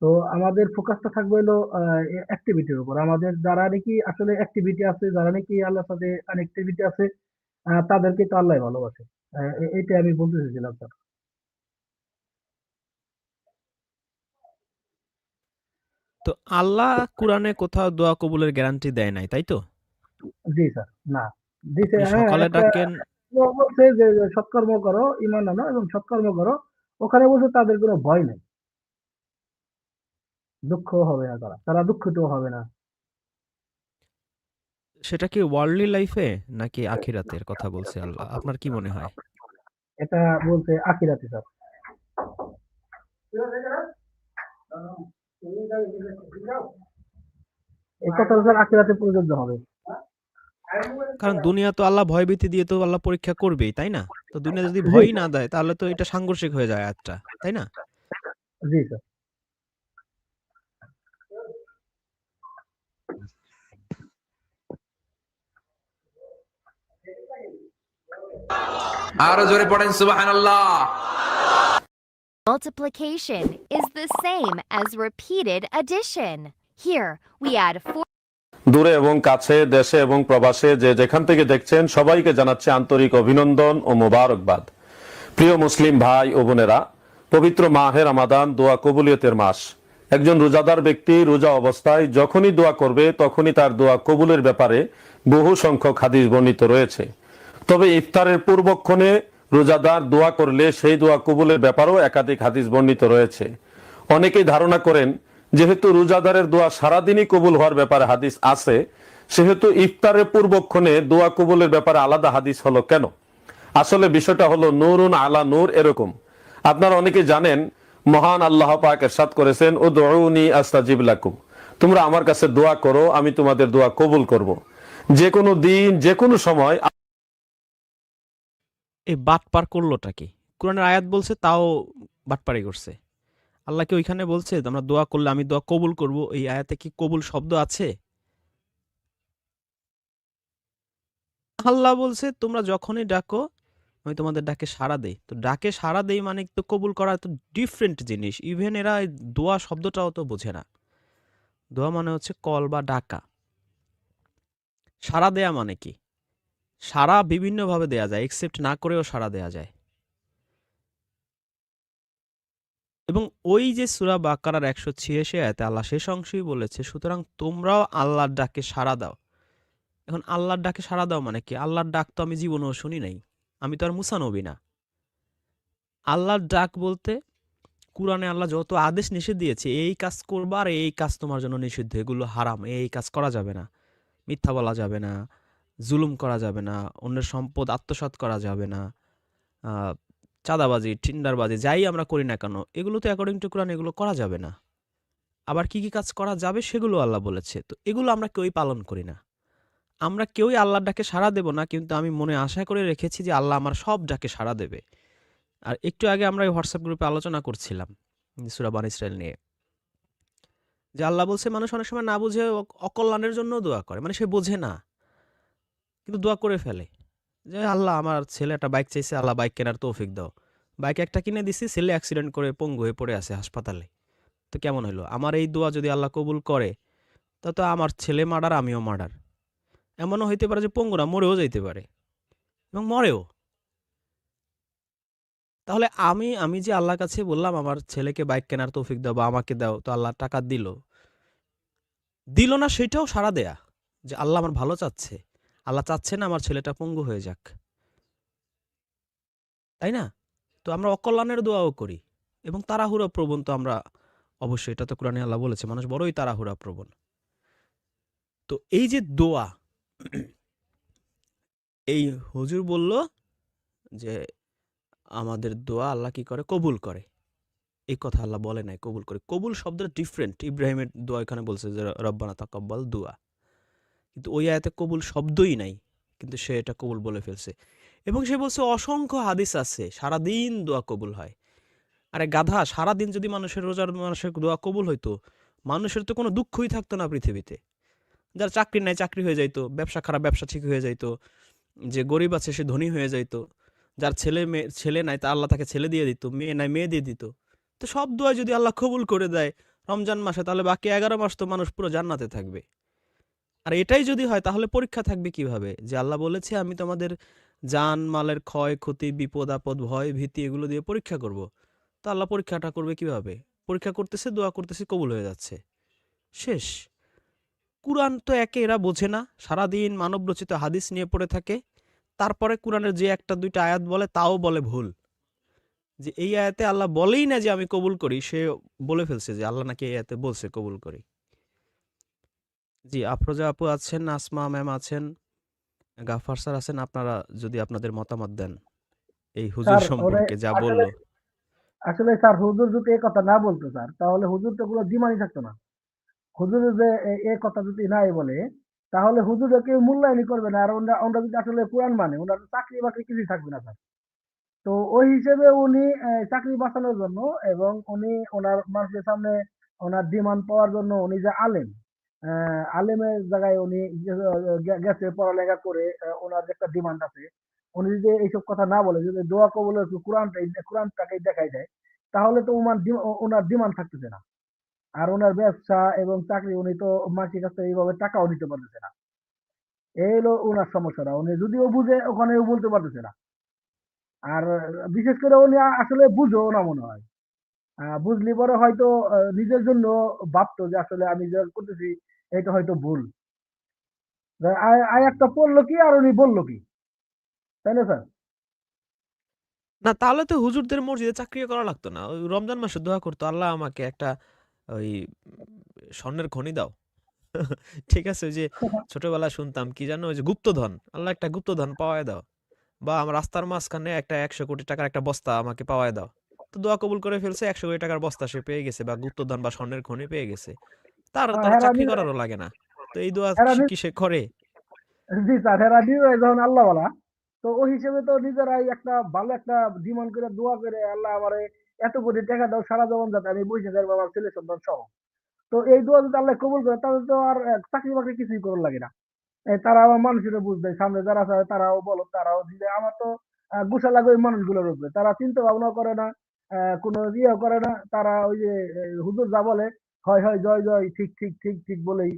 তো আমাদের ফোকাসটা থাকবে হলো অ্যাক্টিভিটির উপর। আমাদের যারা নাকি আসলে অ্যাক্টিভিটি আছে, যারা নাকি আল্লাহর সাথে কানেক্টিভিটি আছে, তাদেরকে তো আল্লাহ ভালোবাসে। এইটাই আমি বলতে চাইছিলাম স্যার। তো আল্লাহ কোরআনে কোথাও দোয়া কবুলের গ্যারান্টি দেয় নাই, তাই তো? জি স্যার, না দিছে, আপনি হ্যাঁ সকালে একটা ডাকেন, বলছে যে সৎকর্ম করো, ঈমান আনো এবং সৎকর্ম করো। ওখানে বলছে তাদের কোনো ভয় নেই, দুঃখ হবে না, তারা দুঃখিত হবে না। সেটা কি ওয়ার্ল্ডলি লাইফে নাকি আখিরাতের কথা বলছে আল্লাহ? আপনার কি মনে হয়? এটা বলছে আখিরাতে স্যার। এই কথাটা স্যার আখিরাতে প্রযোজ্য হবে। কারণ দুনিয়া তো আল্লাহ ভয়ভীতি দিয়ে তো আল্লাহ পরীক্ষা করবেই, তাই না? তো দুনিয়া যদি জি ভয়ই না দেয় তাহলে তো এটা সাংঘর্ষিক হয়ে যায় আয়াতটা, তাই না? জি স্যার। আরো জোরে পড়েন সুবহানাল্লাহ। Multiplication is the same as repeated addition. Here, we add 4 দূরে এবং কাছে, দেশে এবং প্রবাসে যে যেখান থেকে দেখছেন সবাইকে জানাচ্ছি আন্তরিক অভিনন্দন ও মোবারকবাদ। প্রিয় মুসলিম ভাই ও বোনেরা, পবিত্র মাহে রমাদান দোয়া কবুলিয়তের মাস। একজন রোজাদার ব্যক্তি রোজা অবস্থায় যখনই দোয়া করবে তখনই তার দোয়া কবুলের ব্যাপারে বহু সংখ্যক হাদিস বর্ণিত রয়েছে। তবে ইফতারের পূর্বক্ষণে রোজাদার দোয়া করলে সেই দোয়া কবুলের ব্যাপারেও একাধিক হাদিস বর্ণিত রয়েছে। অনেকেই ধারণা করেন যেহেতু রোজাদারের দোয়া সারাদিনই কবুল হওয়ার ব্যাপারে হাদিস আছে, সেহেতু ইফতারের পূর্বক্ষণে দোয়া কবুলের ব্যাপারে আলাদা হাদিস হলো কেন? আসলে বিষয়টা হলো নূরুন আলা নূর। এরকম আপনারা অনেকে জানেন, মহান আল্লাহ পাক ইরশাদ করেছেন, উদউনি আস্তাজিব লাকুম, তোমরা আমার কাছে দোয়া করো, আমি তোমাদের দোয়া কবুল করব। যে কোনো দিন যে কোনো সময়। এই বাটপার করলোটা কি? কোরআনের আয়াত বলছে তাও বাটপারি করছে। আল্লাহ কি ওইখানে বলছে আমরা দোয়া করলে আমি দোয়া কবুল করব? এই আয়াতে কি কবুল শব্দ আছে? আল্লাহ বলছে তোমরা যখনই ডাকো আমি তোমাদের ডাকে সাড়া দেই। তো ডাকে সাড়া দেই মানে তো কবুল করা তো ডিফারেন্ট জিনিস। ইভেন এরা এই দোয়া শব্দটাও তো বোঝে না। দোয়া মানে হচ্ছে কল বা ডাকা। সাড়া দেয়া মানে কি? সাড়া বিভিন্নভাবে দেয়া যায়, একসেপ্ট না করেও সাড়া দেয়া যায়। এবং ওই যে সূরা বাকারার 186 আয়াতে আল্লাহ শেষ অংশেই বলেছে, সুতরাং তোমরাও আল্লাহর ডাকে সাড়া দাও। এখন আল্লাহর ডাকে সাড়া দাও মানে কি? আল্লাহর ডাক তো আমি জীবনেও শুনি নাই। আমি তো আর মুসা নবী না। আল্লাহর ডাক বলতে কুরআনে আল্লাহ যত আদেশ নিষেধ দিয়েছে, এই কাজ করবা আর এই কাজ তোমার জন্য নিষিদ্ধ, এগুলো হারাম, এই কাজ করা যাবে না, মিথ্যা বলা যাবে না, জুলুম করা যাবে না, অন্যের সম্পদ আত্মসাৎ করা যাবে না, আহ, চাঁদাবাজি টিন্ডারবাজি যাই আমরা করি না কেন এগুলো তো অ্যাকর্ডিং টু কোরআন এগুলো করা যাবে না। আবার কি কি কাজ করা যাবে সেগুলো আল্লাহ বলেছে। তো এগুলো আমরা কেউই পালন করি না। আমরা কেউই আল্লাহর ডাকে সাড়া দেব না, কিন্তু আমি মনে আশা করে রেখেছি যে আল্লাহ আমার সব ডাকে সাড়া দেবে। আর একটু আগে আমরা এই হোয়াটসঅ্যাপ গ্রুপে আলোচনা করছিলাম সূরা বনী ইসরাঈল নিয়ে, যে আল্লাহ বলছে মানুষ অনেক সময় না বুঝে অকল্যাণের জন্য দোয়া করে, মানে সে বোঝে না কিন্তু দোয়া করে ফেলে যে আল্লাহ আমার ছেলে একটা বাইক চাইছে, আল্লাহ বাইক কেনার তৌফিক দাও। বাইক একটা কিনে দিছি, ছেলে অ্যাক্সিডেন্ট করে পঙ্গু হয়ে পড়ে আছে হাসপাতালে। তো কেমন হলো? আমার এই দোয়া যদি আল্লাহ কবুল করে তা তো আমার ছেলে মার্ডার, আমিও মার্ডার। এমনও হইতে পারে যে পঙ্গুরা মরেও যাইতে পারে এবং মরেও। তাহলে আমি আমি যে আল্লাহর কাছে বললাম আমার ছেলেকে বাইক কেনার তৌফিক দাও বা আমাকে দাও, তো আল্লাহ টাকা দিল দিল না সেটাও সাড়া দেয়া যে আল্লাহ আমার ভালো চাচ্ছে, আল্লাহ চাচ্ছে না আমার ছেলেটা পঙ্গু হয়ে যাক, তাই না? তো আমরা অকল্যাণের দোয়াও করি এবং তাড়াহুড়া প্রবণ তো আমরা অবশ্যই, এটা তো কোরআনে আল্লাহ বলেছে মানুষ বড়ই তাড়াহুড়া প্রবণ। তো এই যে দোয়া, এই হুজুর বলল যে আমাদের দোয়া আল্লাহ কি করে? কবুল করে। এই কথা আল্লাহ বলে নাই কবুল করে। কবুল শব্দটা ডিফারেন্ট। ইব্রাহিমের দোয়া এখানে বলছে যে রব্বানা তাকাব্বাল দুয়া, কিন্তু ওই আয়াতে কবুল শব্দই নাই, কিন্তু সে এটা কবুল বলে ফেলছে। এবং সে বলছে অসংখ্য হাদিস আছে সারাদিন দোয়া কবুল হয়। আরে গাধা, সারাদিন যদি মানুষের রোজার মানুষের দোয়া কবুল হইতো, মানুষের তো কোনো দুঃখই থাকতো না পৃথিবীতে। যার চাকরি নাই চাকরি হয়ে যাইতো, ব্যবসা খারাপ ব্যবসা ঠিক হয়ে যাইতো, যে গরিব আছে সে ধনী হয়ে যাইতো, যার ছেলে নাই তা আল্লাহ তাকে ছেলে দিয়ে দিত, মেয়ে নাই মেয়ে দিয়ে দিত। তো সব দোয়া যদি আল্লাহ কবুল করে দেয় রমজান মাসে, তাহলে বাকি 11 মাস তো মানুষ পুরো জান্নাতে থাকবে। আর এটাই যদি হয় তাহলে পরীক্ষা থাকবে কিভাবে? যে আল্লাহ বলেছে আমি তোমাদের জান মালের ক্ষয় ক্ষতি বিপদ আপদ ভয় ভীতি এগুলো দিয়ে পরীক্ষা করব। তো আল্লাহ পরীক্ষাটা করবে কিভাবে? পরীক্ষা করতেছে, দোয়া করতেছে, কবুল হয়ে যাচ্ছে। শেষ। কুরআন তো একে এরা বোঝে না, সারাদিন মানবরচিত হাদিস নিয়ে পড়ে থাকে, তারপরে কুরআনের যে একটা দুইটা আয়াত বলে তাও বলে ভুল। যে এই আয়াতে আল্লাহ বলেই না যে আমি কবুল করি, সে বলে ফেলছে যে আল্লাহ নাকি এই আয়াতে বলছে কবুল করি। জি, আফরোজা আপু আছেন, আসমা ম্যাম আছেন, গাফফার স্যার আছেন, আপনারা যদি আপনাদের মতামত দেন এই হুজুর স্যার সম্পর্কে যা আসলে বললো। আসলে স্যার হুজুর যদি এই কথা না বলতো স্যার, তাহলে হুজুর তো গুলো ডিমান্ডই থাকতো না। হুজুর যে এই কথা যদি নাই বলে, তাহলে হুজুরে কেউ মূল্যায়নই করবে না। আর ওরা ওরা যদি আসলে কোরআন মানে, ওনার চাকরি বাকরি কিছুই থাকবে না স্যার। তো ওই হিসেবে উনি চাকরি বাঁচানোর জন্য এবং উনি ওনার মানুষের সামনে ওনার ডিমান্ড পাওয়ার জন্য উনি যে আলেম, আলেমের জায়গায় উনি গেছে পড়ালেখা করে, ওনার যে একটা ডিমান্ড আছে, উনি যদি এইসব কথা না বলে, যদি দোয়া কবুল কোরআনটাকে দেখাই দেয়, তাহলে তো ওনার ডিমান্ড থাকতেছে না। আর ওনার ব্যবসা এবং চাকরি, উনি তো মানুষের কাছে এইভাবে টাকাও নিতে পারতেছে না। এই হলো ওনার সমস্যাটা। উনি যদিও বুঝে, ওখানেও বলতে পারতেছে না। আর বিশেষ করে উনি আসলে বুঝেও না মনে হয়। বুঝলি পরে হয়তো নিজের জন্য ভাবতো যে আসলে আমি যা করতেছি এটা হয়তো ভুল। আয়াতটা পড়লো কি আর উনি বললো কি, তাই না স্যার? না, তাহলে তো হুজুরদের মসজিদে চাকরি করা লাগতো না, ওই রমজান মাসে দোয়া করতো, আল্লাহ আমাকে একটা ওই স্বর্ণের খনি দাও। ঠিক আছে, ওই যে ছোটবেলায় শুনতাম কি জানো, ওই যে গুপ্তধন, আল্লাহ একটা গুপ্তধন পাওয়ায় দাও, বা আমার রাস্তার মাঝখানে একটা 100 কোটি টাকার একটা বস্তা আমাকে পাওয়ায় দাও। তো দোয়া কবুল করে ফেলছে, 100 কোটি টাকার বস্তা সে পেয়ে গেছে, বা গুপ্তধন বা স্বর্ণের খনি পেয়ে গেছে, তার তার হেরা চাকরি করারও লাগে না। তো এই দোয়া হেরা কি সে করে? জি স্যার, হেরা নিজেরাই যখন আল্লাহওয়ালা, তো ওই হিসেবে তো নিজেরাই একটা ভালো একটা ডিমান্ড করে দোয়া করে, আল্লাহ আমারে এত কোটি টাকা দাও সারা জীবন যাতে আমি বসে থাকবো আমার ছেলে সন্তান সহ। তো এই দোয়া যদি আল্লাহ কবুল করে, তাহলে তো আর চাকরি বাকরি কিছুই করার লাগে না। তারা আবার মানুষের বুঝবে, সামনে যারা আছে তারাও বলো, তারাও দিলে আমার তো গুসা লাগে ওই মানুষগুলোর উপরে। তারা চিন্তা ভাবনা করে না, কোনো ইয়ে করে না। তারা ওই যে হুজুর যা বলে, হয় হয় জয় জয়, ঠিক ঠিক ঠিক ঠিক বলেই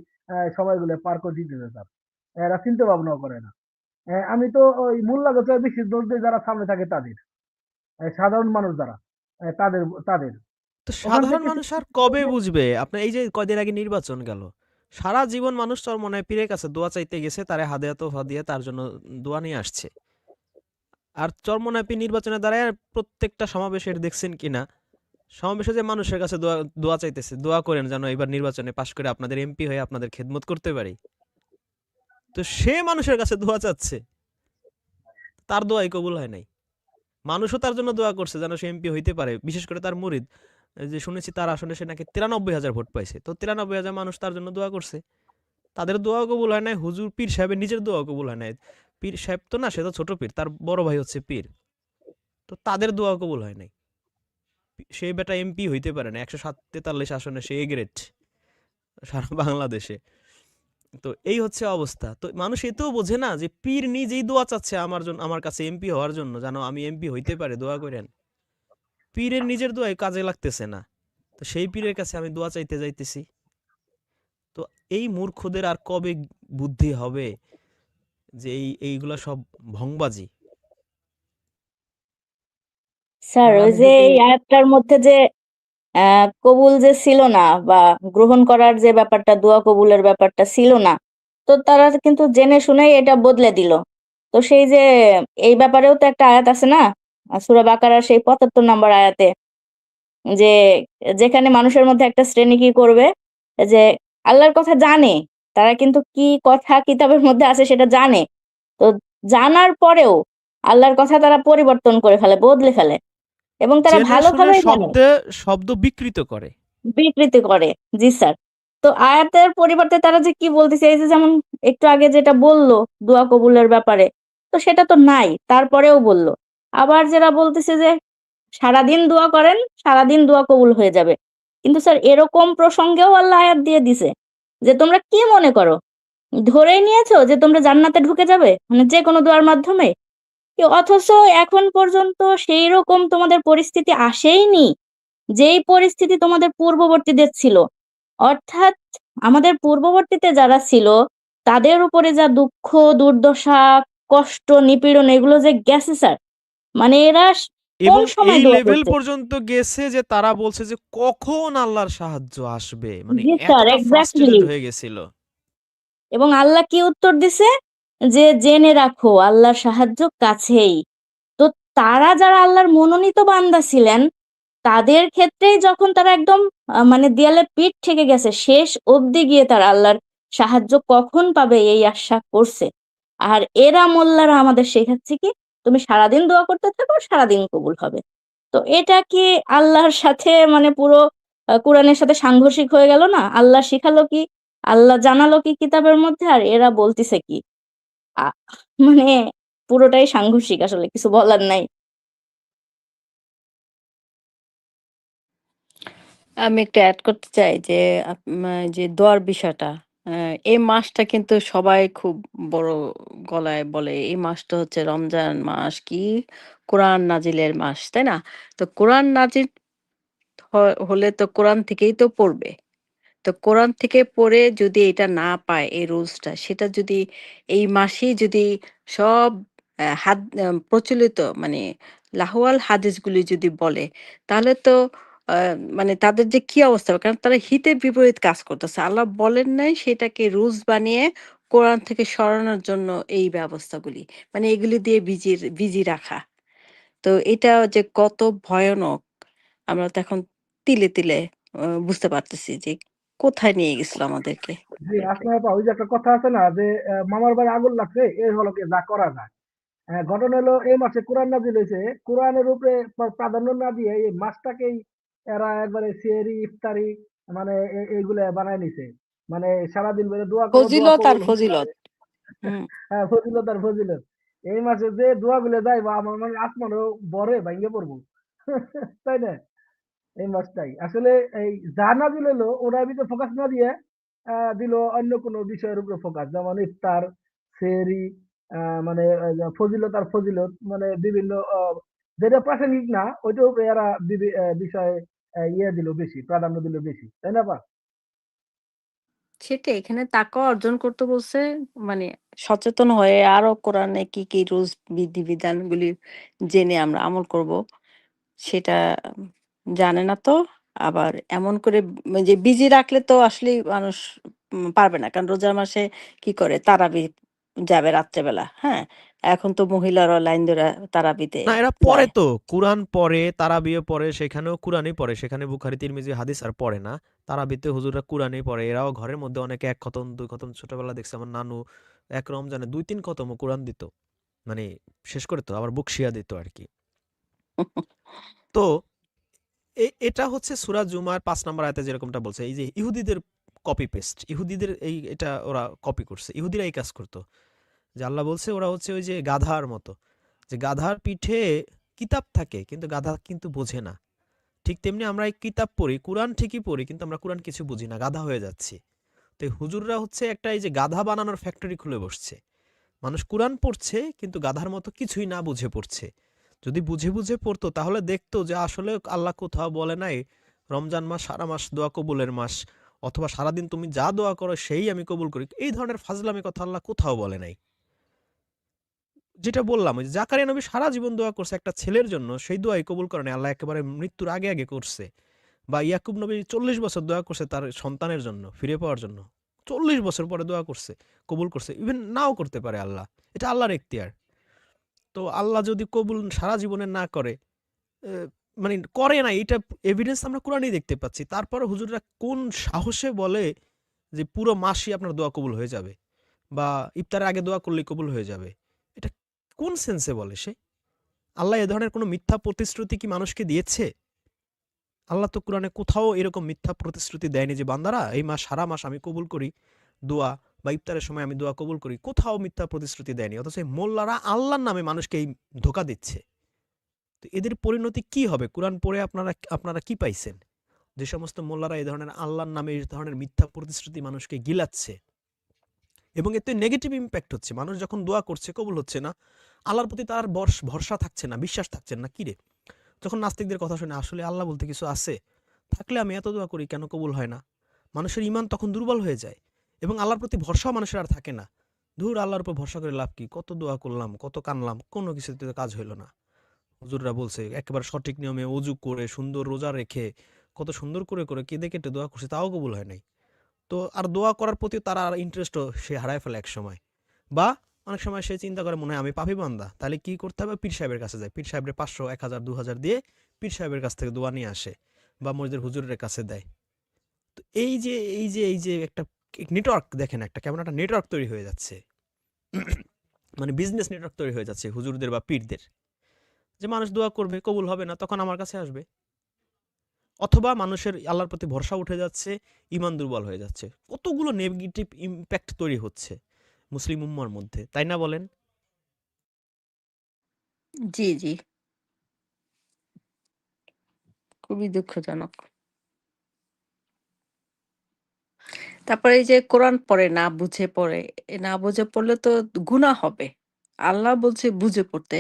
সময়গুলো পার করে দিতেছে স্যার। এরা চিন্তা ভাবনাও করে না। আমি তো ওই মোল্লাকে তো বেশি দোষ দিই যারা সামনে থাকে তাদের, সাধারণ মানুষ যারা, তাদের তাদের তো ওখান সাধারণ থেকে মানুষ আর কবে বুঝবে? আপনার এই যে কয়দিন আগে নির্বাচন গেল, সারা জীবন মানুষ চরমোনাই পীরের কাছে দোয়া চাইতে গেছে, তারে হাদিয়া তোফা দিয়ে তার জন্য দোয়া নিয়ে আসছে। আর চরমোনাই পীর নির্বাচনে দাঁড়ায় প্রত্যেকটা সমাবেশের দেখছেন কিনা, সমাবেশে যে মানুষের কাছে দোয়া দোয়া চাইতেছে, দোয়া করেন যেন এবার নির্বাচনে পাশ করে আপনাদের এমপি হয়ে আপনাদের খেদমত করতে পারি। তো সে মানুষের কাছে দোয়া চাচ্ছে, তার দোয়াই কবুল হয় নাই। মানুষও তার জন্য দোয়া করছে যেন সে এমপি হইতে পারে, বিশেষ করে তার মুরিদ। এই যে শুনেছি তার আসনে সে নাকি 93,000 ভোট পাইছে, তো 93,000 মানুষ তার জন্য দোয়া করছে, তাদের দোয়াও কবুল হয় নাই। হুজুর পীর সাহেবের নিজের দোয়াও কবুল হয় নাই। পীর সাহেব তো না, সে তো ছোট পীর, তার বড় ভাই হচ্ছে পীর, তো তাদের দোয়াও কবুল হয় নাই। সেই বেটা এমপি হইতে পারে না, 143 আসনে সে এ গ্রেড সারা বাংলাদেশে। তো এই হচ্ছে অবস্থা। তো মানুষ এতেও বোঝে না যে পীর নিজেই দোয়া চাচ্ছে আমার জন্য, আমার কাছে এমপি হওয়ার জন্য, যেন আমি এমপি হইতে পারে, দোয়া করেন। পীরের নিজের দোয়াই কাজে লাগতেছে না, তো সেই পীরের কাছে আমি দোয়া চাইতে যাইতেছি। তো এই মূর্খদের আর কবে বুদ্ধি হবে যে এইগুলা সব ভংবাজি? স্যার, আর ওই আমি যে যদি এই আয়াতটার মধ্যে যে কবুল যে ছিল না, বা গ্রহণ করার যে ব্যাপারটা, দোয়া কবুলের ব্যাপারটা ছিল না, তো তারা কিন্তু জেনে শুনেই এটা বদলে দিল। তো সেই যে এই ব্যাপারেও তো একটা আয়াত আছে না, সূরা বাকারার সেই 75 নম্বর আয়াতে, যে যেখানে মানুষের মধ্যে একটা শ্রেণী কি করবে, যে আল্লাহর কথা জানে, তারা কিন্তু কি কথা কিতাবের মধ্যে আছে সেটা জানে, তো জানার পরেও আল্লাহর কথা তারা পরিবর্তন করে ফেলে, বদলে ফেলে, এবং তারা জেনে শুনে ভালোভাবেই জানে, শব্দ বিকৃত করে। বিকৃতি করে। জি স্যার। তো আয়াতের পরিবর্তে তারা যে কি বলতেছে, এই যে যেমন একটু আগে যেটা বললো দোয়া কবুলের ব্যাপারে, তো সেটা তো নাই, তারপরেও বলল। আবার যারা বলতেছে যে সারাদিন দোয়া করেন, সারাদিন দোয়া কবুল হয়ে যাবে, কিন্তু স্যার এরকম প্রসঙ্গেও আল্লাহ আয়াত দিয়ে দিছে যে তোমরা কি মনে করো, ধরেই নিয়েছো যে তোমরা জান্নাতে ঢুকে যাবে, মানে যে কোনো দোয়ার মাধ্যমে? অথচ এখন পর্যন্ত সেই রকম তোমাদের পরিস্থিতি আসেইনি, যেই পরিস্থিতি তোমাদের পূর্ববর্তীদের ছিল। অর্থাৎ আমাদের পূর্ববর্তীতে যারা ছিল, তাদের উপরে যা দুঃখ, দুর্দশা, কষ্ট, নিপীড়ন, এগুলো যে গেছে স্যার, মানে এরা এবং সময় এই দোয়া লেভেল করছে। পর্যন্ত গেছে যে তারা বলছে যে কখন আল্লাহর সাহায্য আসবে, মানে জি স্যার, এতটা এক্সাক্টলি। ফ্রাস্ট্রেটেড হয়ে গেছিল। এবং আল্লাহ কি উত্তর দিছে? যে জেনে রাখো আল্লাহর সাহায্য কাছেই। তো তারা যারা আল্লাহর মনোনীত বান্দা ছিলেন, তাদের ক্ষেত্রেই যখন তারা একদম মানে দেয়ালে পিঠ ঠেকে গেছে, শেষ অবধি গিয়ে তারা আল্লাহর সাহায্য কখন পাবে এই আশা করছে। আর এরা মোল্লারা আমাদের শেখাচ্ছে কি, তুমি সারাদিন দোয়া করতে থাকো, সারাদিন কবুল হবে। তো এটা কি আল্লাহর সাথে মানে পুরো কোরআনের সাথে সাংঘর্ষিক হয়ে গেল না? আল্লাহ শিখালো কি, আল্লাহ জানালো কি কিতাবের মধ্যে, আর এরা বলতিছে কি? আ মানে পুরোটাই সাংঘর্ষিক, আসলে কিছু বলার নাই। আমি একটু এড করতে চাই যে যে দোয়ার বিষয়টা, এই মাসটা কিন্তু সবাই খুব বড় গলায় বলে এই মাসটা হচ্ছে রমজান মাস, কি কোরআন নাজিলের মাস, তাই না? তো কোরআন নাজিল হলে তো কোরআন থেকেই তো পড়বে। তো কোরআন থেকে পড়ে যদি এটা না পায় এই রুলসটা, সেটা যদি এই মাসেই যদি সব প্রচলিত মানে লাহওয়াল হাদিসগুলি যদি বলে, তাহলে তো মানে তাদের যে কি অবস্থা হবে? কারণ তারা হিতে বিপরীত কাজ করতেছে। আল্লাহ বলেন নাই সেটাকে রুলস বানিয়ে কোরআন থেকে সরানোর জন্য এই ব্যবস্থাগুলি। মানে এগুলি দিয়ে বিজি রাখা। তো এটা যে কত ভয়ানক, আমরা তো এখন তিলে, তিলে বুঝতে পারতেছি যে কোথায় নিয়ে গেছিল আমাদেরকে। জি, আসলে আপা ওই যে একটা কথা আছে না যে মামার বাড়ি আগুন লাগছে, এর হলো কি যা করা যায়। ঘটনা হলো এই মাসে কোরআন নাজিল হয়েছে, কোরআনের উপরে প্রাধান্য না দিয়ে এই মাসটাকেই এরা একবারে সেহরি ইফতারি মানে এইগুলা বানায় নিছে। মানে সারাদিন ধরে দোয়া করো, দোয়া ফজিলত আর কবুল হতে ফজিলত। হবে। হুম। হ্যাঁ, ফজিলত আর ফজিলত। এই মাসে যে দোয়া গুলো যাইবা আমার মানে আসমানও বরে ভাঙ্গে পড়বো। তাই না? এই মাসটাই আসলে এই যা নাজিল হলো ওটার ভিতরে ফোকাস না দিয়ে দিল অন্য কোনো বিষয়ের উপরে ফোকাস, যেমন ইফতার, সেহরি, মানে ফজিলত আর ফজিলত মানে বিভিন্ন যেটা প্রাসঙ্গিক না ওইটার উপরে এরা বিষয়ে ইয়ে দিল বেশি, প্রাধান্য দিল বেশি, তাই না পা? সেটাই, এখানে তাকওয়া অর্জন করতে বলছে। মানে সচেতন হয়ে আরো কোরআনে কি, কি রুলস বিধিবিধানগুলি জেনে আমরা আমল করব, সেটা জানে না তো। আবার এমন করে যে বিজি রাখলে তো আসলেই মানুষ পারবে না। কারণ রোজার মাসে কি করে? তারাবি যাবে রাত্রেবেলা, হ্যাঁ? এখন তো মহিলারাও লাইন ধইরা তারাবিতে না, এরা পড়ে যায়। তো, কুরআন পড়ে, তারাবিও পড়ে, সেখানেও কুরআনই পড়ে, সেখানে বুখারী তিরমিজি হাদিস আর পড়ে না। তারাবিতে হুজুররা কুরআনই পড়ে। এরাও ঘরের মধ্যে অনেকে ১ খতম ২ খতম, ছোটবেলা দেখছি আমার নানু ১ রমজানে ২-৩ খতমও কুরআন দিত। মানে শেষ করে তো আবার বকশিয়া দিত আরকি। তো এটা হচ্ছে সূরা জুমার ৫ নাম্বার আয়াতে যেরকমটা বলছে, এই যে ইহুদিদের কপি পেস্ট, ইহুদিদের এটা ওরা কপি করছে। ইহুদিরা এই কাজ করত। যে আল্লাহ বলছে ওরা হচ্ছে ওই যে গাধার মতো। যে গাধার পিঠে কিতাব থাকে কিন্তু গাধা কিন্তু বোঝে না। ঠিক তেমনি আমরা এই কিতাব পড়ি, কুরআন ঠিকই পড়ি কিন্তু আমরা কুরআন কিছু বুঝি না, গাধা হয়ে যাচ্ছি। তো এই হুজুররা হচ্ছে একটা এই যে গাধা বানানোর ফ্যাক্টরি খুলে বসছে। মানুষ কুরআন পড়ছে কিন্তু গাধার মতো কিছুই না বুঝে পড়ছে। যদি বুঝে বুঝে পড়তো তাহলে দেখতো যে আসলে আল্লাহ কোথাও বলে নাই রমজান মাস সারা মাস দোয়া কবুলের মাস, অথবা সারাদিন তুমি যা দোয়া করো সেই আমি কবুল করি। এই ধরনের ফাজলামি কথা আল্লাহ কোথাও বলে নাই। যেটা বললাম ওই যে জাকারিয়া নবী সারা জীবন দোয়া করছে একটা ছেলের জন্য, সেই দোয়াই কবুল করে নাই, আল্লাহ একেবারে মৃত্যুর আগে আগে করছে। বা ইয়াকুব নবী ৪০ বছর দোয়া করছে তার সন্তানের জন্য ফিরে পাওয়ার জন্য, ৪০ বছর পরে দোয়া করছে, কবুল করছে, ইভেন নাও করতে পারে আল্লাহ, এটা আল্লাহর এখতিয়ার। তো আল্লাহ যদি কবুল সারা জীবনে না করে, মানে করে না, এটা এভিডেন্স আমরা কোরআনেই দেখতে পাচ্ছি। তারপরে হুজুররা কোন সাহসে বলে যে পুরো মাসই আপনার দোয়া কবুল হয়ে যাবে, বা ইফতারের আগে দোয়া করলেই কবুল হয়ে যাবে? এটা কোন সেন্সে বলে সে? আল্লাহ এ ধরনের কোনো মিথ্যা প্রতিশ্রুতি কি মানুষকে দিয়েছে? আল্লাহ তো কোরআনে কোথাও এরকম মিথ্যা প্রতিশ্রুতি দেয়নি যে বান্দারা এই মাস সারা মাস আমি কবুল করি দোয়া, বা ইফতারের সময় আমি দোয়া কবুল করি, কোথাও মিথ্যা প্রতিশ্রুতি দেয়নি। অথচ এই মোল্লারা আল্লাহর নামে মানুষকে এই ধোকা দিচ্ছে। তো এদের পরিণতি কি হবে? কোরআন পড়ে আপনারা আপনারা কি পাইছেন? যে সমস্ত মোল্লারা এই ধরনের আল্লাহর নামে এই ধরনের মিথ্যা প্রতিশ্রুতি মানুষকে গিলাচ্ছে, এবং এতে নেগেটিভ ইম্প্যাক্ট হচ্ছে। মানুষ যখন দোয়া করছে কবুল হচ্ছে না, আল্লাহর প্রতি তার ভরসা থাকছে না, বিশ্বাস থাকছে না। কিরে, যখন নাস্তিকদের কথা শুনে আসলে আল্লাহ বলতে কিছু আছে, থাকলে আমি এত দোয়া করি কেন কবুল হয় না? মানুষের ইমান তখন দুর্বল হয়ে যায় এবং আল্লাহর প্রতি ভরসাও মানুষের আর থাকে না। ধুর, আল্লাহর উপর ভরসা করে লাভ কি? কত দোয়া করলাম, কত কানলাম, কোনো কিছুতে কাজ হইল না। হুজুররা বলছে একেবারে সঠিক নিয়মে অজু করে সুন্দর রোজা রেখে কত সুন্দর করে করে কেঁদে কেটে দোয়া করছে, তাও কবুল হয় নাই। তো আর দোয়া করার প্রতি তারা আর ইন্টারেস্টও সে হারায় ফেলে এক সময়। বা অনেক সময় সে চিন্তা করে মনে হয় আমি পাপী বান্দা, তাহলে কি করতে হবে, পীর সাহেবের কাছে যায়, পীর সাহেবের 500 1000 2000 দিয়ে পীর সাহেবের কাছ থেকে দোয়া নিয়ে আসে বা মসজিদের হুজুরের কাছে দেয়। তো এই যে একটা নেটওয়ার্ক দেখেন, একটা কেমন একটা নেটওয়ার্ক তৈরি হয়ে যাচ্ছে, মানে বিজনেস নেটওয়ার্ক তৈরি হয়ে যাচ্ছে হুজুরদের বা পীরদের, যে মানুষ দোয়া করবে কবুল হবে না তখন আমার কাছে আসবে। অথবা মানুষের আল্লাহর প্রতি ভরসা উঠে যাচ্ছে, ইমান দুর্বল হয়ে যাচ্ছে, কতগুলো নেগেটিভ ইম্প্যাক্ট তৈরি হচ্ছে মুসলিম উম্মার মধ্যে, তাই না বলেন? জি, জি। খুবই দুঃখজনক। তারপরে এই যে কোরআন পড়ে না বুঝে পড়ে, না বুঝে পড়লে তো গুনাহ হবে। আল্লাহ বলছে বুঝে পড়তে।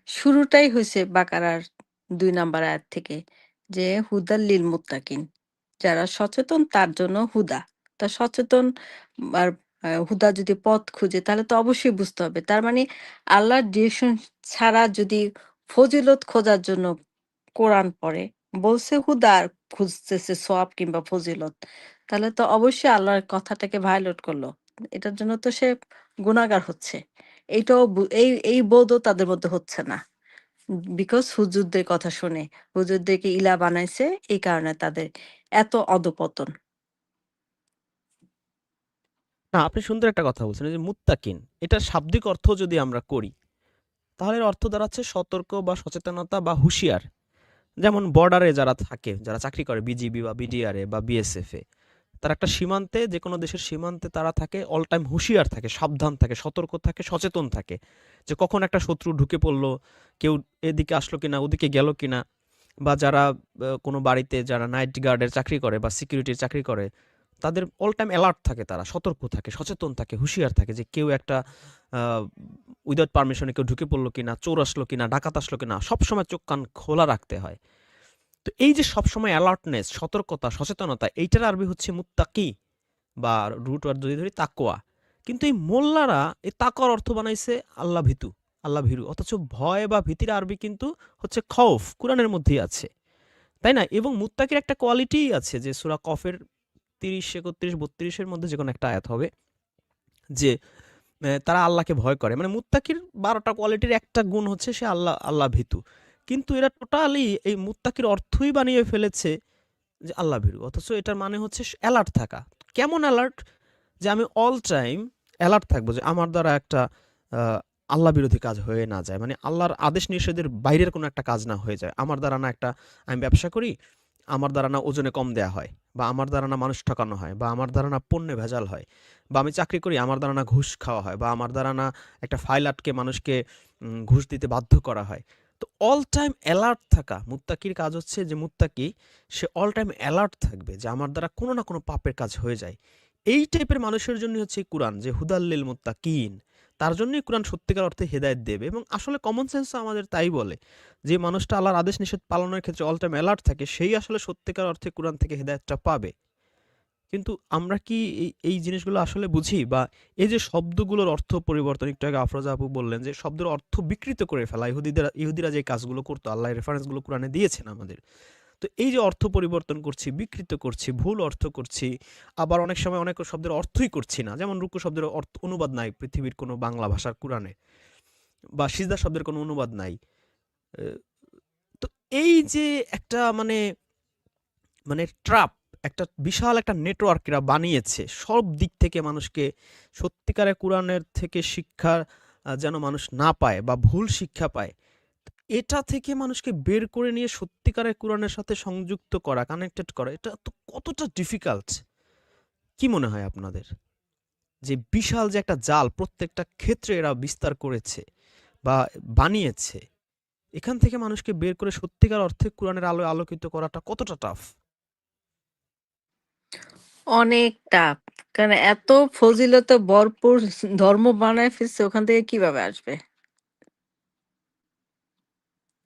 শুরুটাই হইছে বাকারার ২ নাম্বার আয়াত থেকে যে হুদাল লিল মুত্তাকিন। যারা সচেতন তার জন্য হুদা। তা সচেতন আর হুদা যদি পথ খুঁজে তাহলে তো অবশ্যই বুঝতে হবে। তার মানে আল্লাহর ডিরেকশন ছাড়া যদি ফজিলত খোঁজার জন্য কোরআন পড়ে, বলছে হুদা আর খুঁজতেছে সওয়াব কিংবা ফজিলত। তাহলে তো অবশ্যই আল্লাহর কথাটাকে ভায়োলেট করলো। এটার জন্য তো সে গুনাহগার হচ্ছে। এইটাও এই বোধও তাদের মধ্যে হচ্ছে না। বিকজ হুজুরদের কথা শুনে। হুজুরদেরকে ইলা বানাইছে এই কারণে তাদের এত অধঃপতন। না, আপনি সুন্দর একটা কথা বলছেন, এই যে মুত্তাকিন, এটার শাব্দিক অর্থ যদি আমরা করি তাহলে এর অর্থ দাঁড়াচ্ছে সতর্ক বা সচেতনতা বা হুঁশিয়ার। যেমন বর্ডারে যারা থাকে, যারা চাকরি করে বিজিবি বা বিডিআর এ বা বিএসএফ এ, তারা একটা সীমান্তে, যে কোনো দেশের সীমান্তে তারা থাকে, অল টাইম হুঁশিয়ার থাকে, সাবধান থাকে, সতর্ক থাকে, সচেতন থাকে, যে কখন একটা শত্রু ঢুকে পড়লো, কেউ এদিকে আসলো কিনা, ওদিকে গেল কিনা। বা যারা কোনো বাড়িতে যারা নাইট গার্ডের চাকরি করে বা সিকিউরিটির চাকরি করে, তাদের অল টাইম অ্যালার্ট থাকে, তারা সতর্ক থাকে, সচেতন থাকে, হুঁশিয়ার থাকে, যে কেউ একটা উইদাউট পারমিশনে কেউ ঢুকে পড়লো কিনা, চোর আসলো কিনা, ডাকাত আসলো কিনা, সবসময় চোখ কান খোলা রাখতে হয়। তো এই যে সবসময় অ্যালার্টনেস, সতর্কতা, সচেতনতা, এইটার আরবি হচ্ছে মুত্তাকি, বা রুট ওয়ার্ড যদি ধরি তাকোয়া। কিন্তু এই মোল্লারা এই তাকওয়ার অর্থ বানাইছে আল্লাহ ভীতু, আল্লাহ ভীরু, অথচ ভয় বা ভীতির আরবি কিন্তু হচ্ছে খৌফ, কোরআনের মধ্যেই আছে, তাই না? এবং মুত্তাকির একটা কোয়ালিটি আছে, যে সূরা কফের 30 31 32 এর মধ্যে যে কোনো একটা আয়াত হবে, যে তারা আল্লাহকে ভয় করে। মানে মুত্তাকির 12টা কোয়ালিটির একটা গুণ হচ্ছে সে আল্লাহ ভীতু। কিন্তু এরা টোটালি এই মুত্তাকির অর্থই বানিয়ে ফেলেছে যে আল্লাহ ভীরু, অথচ এটার মানে হচ্ছে অ্যালার্ট থাকা। কেমন অ্যালার্ট? যে আমি অল টাইম অ্যালার্ট থাকবো, যে আমার দ্বারা একটা আল্লাহ বিরোধী কাজ হয়ে না যায়, মানে আল্লাহর আদেশ নিষেধের বাইরের কোনো একটা কাজ না হয়ে যায় আমার দ্বারা। না একটা, আমি ব্যবসা করি, আমার দ্বারা না ওজনে কম দেয়া হয়, বা আমার দ্বারা না মানুষ ঠকানো হয়, বা আমার দ্বারা না পণ্যে ভেজাল হয়, বা আমি চাকরি করি, আমার দ্বারা না ঘুষ খাওয়া হয়, বা আমার দ্বারা না একটা ফাইল আটকে মানুষকে ঘুষ দিতে বাধ্য করা হয়। তো অল টাইম অ্যালার্ট থাকা মুত্তাকির কাজ হচ্ছে, যে মুত্তাকি সে অল টাইম অ্যালার্ট থাকবে যে আমার দ্বারা কোনো না কোনো পাপের কাজ হয়ে যায়। এই টাইপের মানুষের জন্য হচ্ছে এই কোরআন, যে হুদাল্লিল মুত্তাকিন, তার জন্যই কোরআন সত্যিকার অর্থে হেদায়েত দেবে। এবং আসলে কমন সেন্সও আমাদের তাই বলে, যে মানুষটা আল্লাহর আদেশ নিষেধ পালনের ক্ষেত্রে অল টাইম অ্যালার্ট থাকে, সেই আসলে সত্যিকার অর্থে কোরআন থেকে হেদায়েতটা পাবে। কিন্তু আমরা কি এই জিনিসগুলো আসলে বুঝি? বা এই যে শব্দগুলোর অর্থ পরিবর্তন, একটু আগে আফরোজা আপু বললেন যে শব্দের অর্থ বিকৃত করে ফেলা, ইহুদিরা যে কাজগুলো করতো, আল্লাহ রেফারেন্সগুলো কোরআনে দিয়েছেন আমাদের। তো এই যে অর্থ পরিবর্তন করছি, বিকৃত করছি, ভুল অর্থ করছি, আবার অনেক সময় অনেক শব্দের অর্থই করছি না, যেমন রুকু শব্দের অর্থ অনুবাদ নাই পৃথিবীর কোনো বাংলা ভাষার কোরআনে, বা সিজদা শব্দের কোনো অনুবাদ নাই। আহ, তো এই যে একটা মানে মানে ট্রাপ, একটা বিশাল একটা নেটওয়ার্ক এরা বানিয়েছে সব দিক থেকে মানুষকে, সত্যিকারে কোরআনের থেকে শিক্ষা যেন মানুষ না পায় বা ভুল শিক্ষা পায়, এটা থেকে মানুষকে বের করে নিয়ে সত্যিকারের কোরআনের সাথে সংযুক্ত করা, কানেক্টেড করা, এটা তো কতটা ডিফিকাল্ট। কি মনে হয় আপনাদের? যে বিশাল যে একটা জাল প্রত্যেকটা ক্ষেত্রে এরা বিস্তার করেছে বা বানিয়েছে, এখান থেকে মানুষকে বের করে সত্যিকার অর্থে কোরআনের আলোয় আলোকিত করাটা কতটা টাফ? অনেক টাফ। কারণ এত ফজিলতে ভরপুর ধর্ম বানায় ফেলছে, ওখান থেকে কিভাবে আসবে?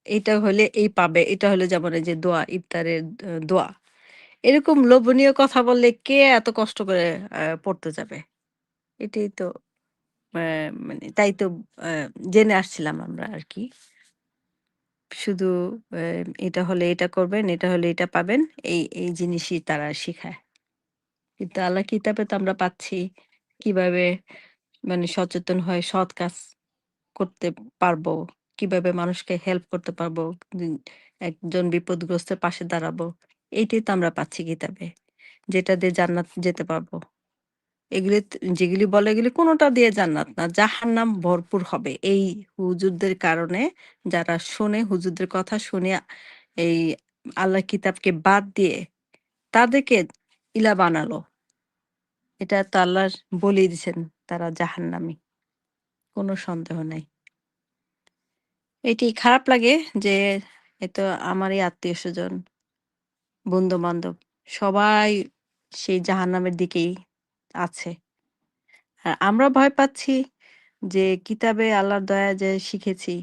এইটা হলে এই পাবে, এটা হলে যেমন এই যে দোয়া, ইফতারের দোয়া। এরকম লোভনীয় কথা বললে কে এত কষ্ট করে পড়তে যাবে? এটাই তো মানে তাই তো আ জেনে আসছিলাম আমরা আরকি। শুধু এটা হলে এটা করবেন, এটা হলে এটা পাবেন। এই জিনিসই তারা শিখায়। কিন্তু আল্লাহর কিতাবে তো আমরা পাচ্ছি কিভাবে মানে সচেতন হয়ে সৎ কাজ করতে পারবো, কিভাবে মানুষকে হেল্প করতে পারবো, উম একজন বিপদগ্রস্তের পাশে দাঁড়াবো। এইটাই তো আমরা পাচ্ছি কিতাবে। যেটা দিয়ে জান্নাত যেতে পারবো। যেগুলি বলে এগুলি কোনটা দিয়ে জান্নাত না। জাহান্নাম ভরপুর হবে। এই হুজুরদের কারণে যারা শোনে, হুজুরদের কথা শুনে এই আল্লাহর কিতাবকে বাদ দিয়ে তাদেরকে ইলা বানালো। এটা তো আল্লাহ বলেই দিছেন তারা জাহান্নামী। কোনো সন্দেহ নাই। এটি খারাপ লাগে যে এ তো আমারই আত্মীয়স্বজন, বন্ধু-বান্ধব সবাই সেই জাহান্নামের দিকেই আছে। আর আমরা ভয় পাচ্ছি যে কিতাবে আল্লাহর দয়ায় যে শিখেছি,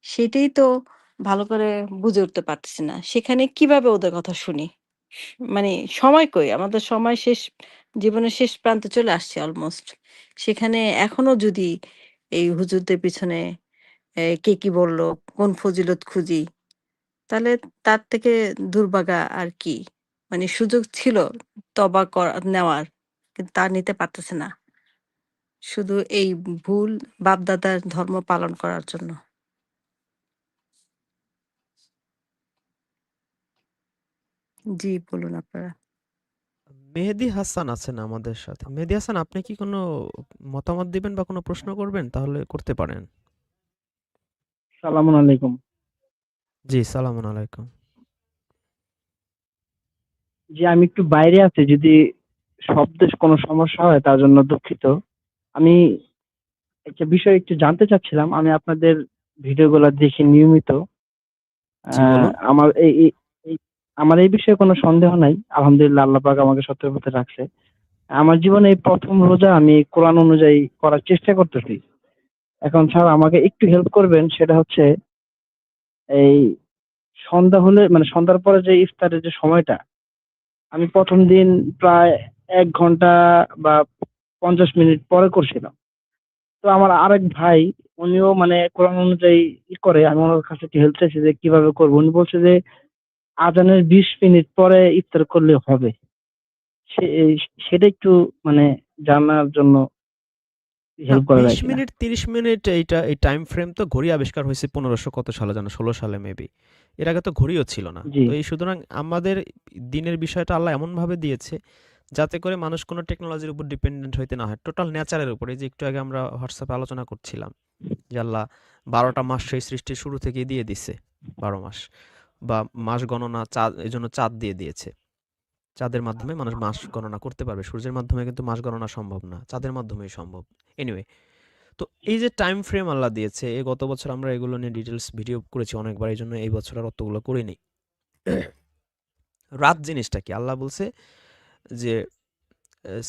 সেটাই তো ভালো করে বুঝে উঠতে পারতেছি না। সেখানে কিভাবে ওদের কথা শুনি? মানে সময় কই? আমাদের সময় শেষ, জীবনের শেষ প্রান্তে চলে আসছি অলমোস্ট। সেখানে এখনো যদি এই হুজুরদের পিছনে কে কি বলল, কোন ফজিলত খুঁজি, তাহলে তার থেকে দুর্ভাগা আর কি? মানে সুযোগ ছিল তওবা নেওয়ার, কিন্তু তা নিতে পারতেছে না। শুধু এই ভুল বাপ-দাদার ধর্ম পালন করার জন্য। জি, বলুন আপনারা। মেহেদী হাসান আছেন আমাদের সাথে। মেহেদী হাসান, আপনি কি কোনো মতামত দিবেন বা কোনো প্রশ্ন করবেন? তাহলে করতে পারেন। সালামুন আলাইকুম। জি, সালামুন আলাইকুম। জি, আমি একটু বাইরে আছি, যদি শব্দে কোনো সমস্যা হয় তার জন্য দুঃখিত। আমি একটা বিষয় একটু জানতে চাচ্ছিলাম। আমি আপনাদের ভিডিওগুলো দেখি নিয়মিত। জি, বলুন। আমার এই আমার এই বিষয়ে কোনো সন্দেহ নাই। আলহামদুলিল্লাহ, আল্লাহ পাক আমাকে সত্যের পথে রাখছে। আমার জীবনে এই ১ম রোজা আমি কোরআন অনুযায়ী করার চেষ্টা করতেছি। এখন স্যার আমাকে একটু হেল্প করবেন, সেটা হচ্ছে এই সন্ধ্যা হলে মানে সন্ধ্যার পরে যে ইফতারের যে সময়টা, আমি ১ম দিন প্রায় ১ ঘন্টা বা ৫০ মিনিট পরে করছিলাম। তো আমার আরেক ভাই, উনিও মানে কোরআন অনুযায়ী করে। আমি ওনার কাছে একটু হেল্প চাইছি যে কিভাবে করব। উনি বলছে যে আজানের ২০ মিনিট পরে ইফতার করলে হবে। সে সেটা একটু মানে জানার জন্য না, হেল্প করা ২০ যায় কিনা? মিনিট ৩০ মিনিট এই টাইম ফ্রেম তো ঘড়ি আবিষ্কার হয়েছে ১৫০০ কত সালে যেন, ১৬ সালে মেবি। এর আগে তো ঘড়িও ছিল না। জি, তো এই সুতরাং আমাদের দিনের বিষয়টা আল্লাহ এমনভাবে দিয়েছে যাতে করে মানুষ কোনো টেকনোলজির উপর ডিপেন্ডেন্ট হইতে না হয়। টোটাল নেচারের উপর। এই যে একটু আগে আমরা হোয়াটসঅ্যাপে আলোচনা করছিলাম যে আল্লাহ ১২টা মাস সেই সৃষ্টির শুরু থেকেই দিয়ে দিছে। ১২ মাস বা মাস গণনা চাঁদ, এজন্য চাঁদ দিয়ে দিয়েছে। চাঁদের মাধ্যমে মানুষ মাস গণনা করতে পারবে। সূর্যের মাধ্যমে কিন্তু মাস গণনা সম্ভব না। চাঁদের মাধ্যমেই সম্ভব। এনিওয়ে, তো এই যে টাইম ফ্রেম আল্লাহ দিয়েছে, এই গত বছর আমরা এগুলো নিয়ে ডিটেলস ভিডিও করেছি অনেকবার, এই জন্য এই বছর আর অতগুলো করিনি। রাত জিনিসটা কি? আল্লাহ বলছে যে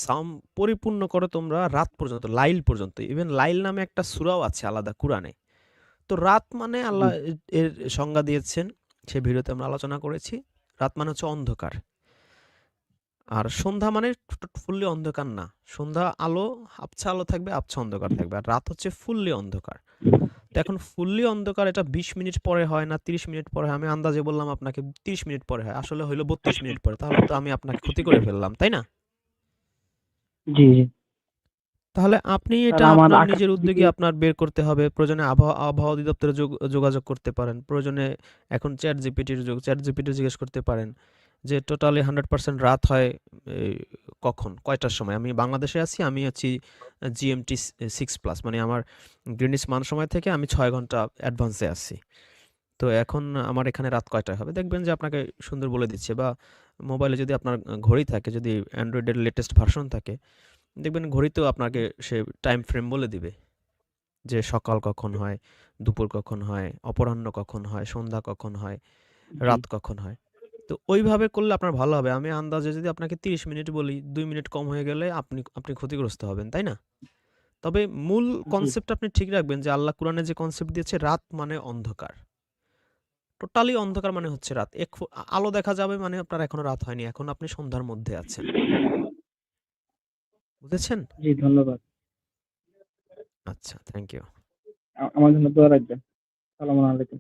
সাম পরিপূর্ণ করো তোমরা রাত পর্যন্ত, লাইল পর্যন্ত। ইভেন লাইল নামে একটা সূরাও আছে আলাদা কুরআনে। তো রাত মানে জি, আল্লাহ এর সংজ্ঞা দিয়েছেন, সেই ভিডিওতে আমরা আলোচনা করেছি। রাত মানে হচ্ছে অন্ধকার। আর সন্ধ্যা মানে ফুললি অন্ধকার না। সন্ধ্যা আলো, আবছা আলো থাকবে, আবছা অন্ধকার থাকবে। আর রাত হচ্ছে ফুললি অন্ধকার। তো এখন ফুললি অন্ধকার এটা ২০ মিনিট পরে হয় না ৩০ মিনিট পরে হয়? আমি আন্দাজে বললাম আপনাকে ৩০ মিনিট পরে হয়। আসলে হইল ৩২ মিনিট পরে। তাহলে তো আমি আপনাকে ক্ষতি করে ফেললাম, তাই না? জি, জি। তাহলে আপনি স্যার এটা আমার আপনার নিজের আকাশের দিকে উদ্যোগে আপনার বের করতে হবে। প্রয়োজনে আবহাওয়া অধিদপ্তরে যোগাযোগ করতে পারেন। প্রয়োজনে এখন চ্যাট জিপিটির যুগ, চ্যাট জিপিটি জিজ্ঞেস করতে পারেন যে টোটালি 100% রাত হয় এই কখন, কয়টার সময়? আমি বাংলাদেশে আছি, আমি হচ্ছি জিএমটি 6+, মানে আমার গ্রিনিচ মান সময় থেকে আমি ৬ ঘন্টা অ্যাডভান্সে আছি। তো এখন আমার এখানে রাত কয়টায় হবে? দেখবেন যে আপনাকে সুন্দর বলে দিচ্ছে। বা মোবাইলে যদি আপনার ঘড়ি থাকে, যদি অ্যান্ড্রয়েডের লেটেস্ট ভার্সন থাকে, দেখবেন ঘড়িতেও আপনাকে সে টাইম ফ্রেম বলে দিবে যে সকাল কখন হয়, দুপুর কখন হয়, অপরাহ্ন কখন হয়, সন্ধ্যা কখন হয়, জি, রাত কখন হয়। তো ওইভাবে করলে আপনার ভালো হবে। আমি আন্দাজে যদি আপনাকে ৩০ মিনিট বলি, ২ মিনিট কম হয়ে গেলে আপনি ক্ষতিগ্রস্ত হবেন, তাই না? তবে মূল জি, কনসেপ্ট আপনি ঠিক রাখবেন যে আল্লাহ কুরআনে যে কনসেপ্ট দিয়েছে, রাত মানে অন্ধকার। টোটালি অন্ধকার মানে হচ্ছে রাত। আলো দেখা যাবে মানে আপনার এখনো রাত হয়নি। এখন আপনি সন্ধ্যার মধ্যে আছেন। বুঝেছেন? জি, ধন্যবাদ। আচ্ছা, থ্যাংক ইউ। আমার জন্য দোয়া রাখবেন। সালামু আলাইকুম।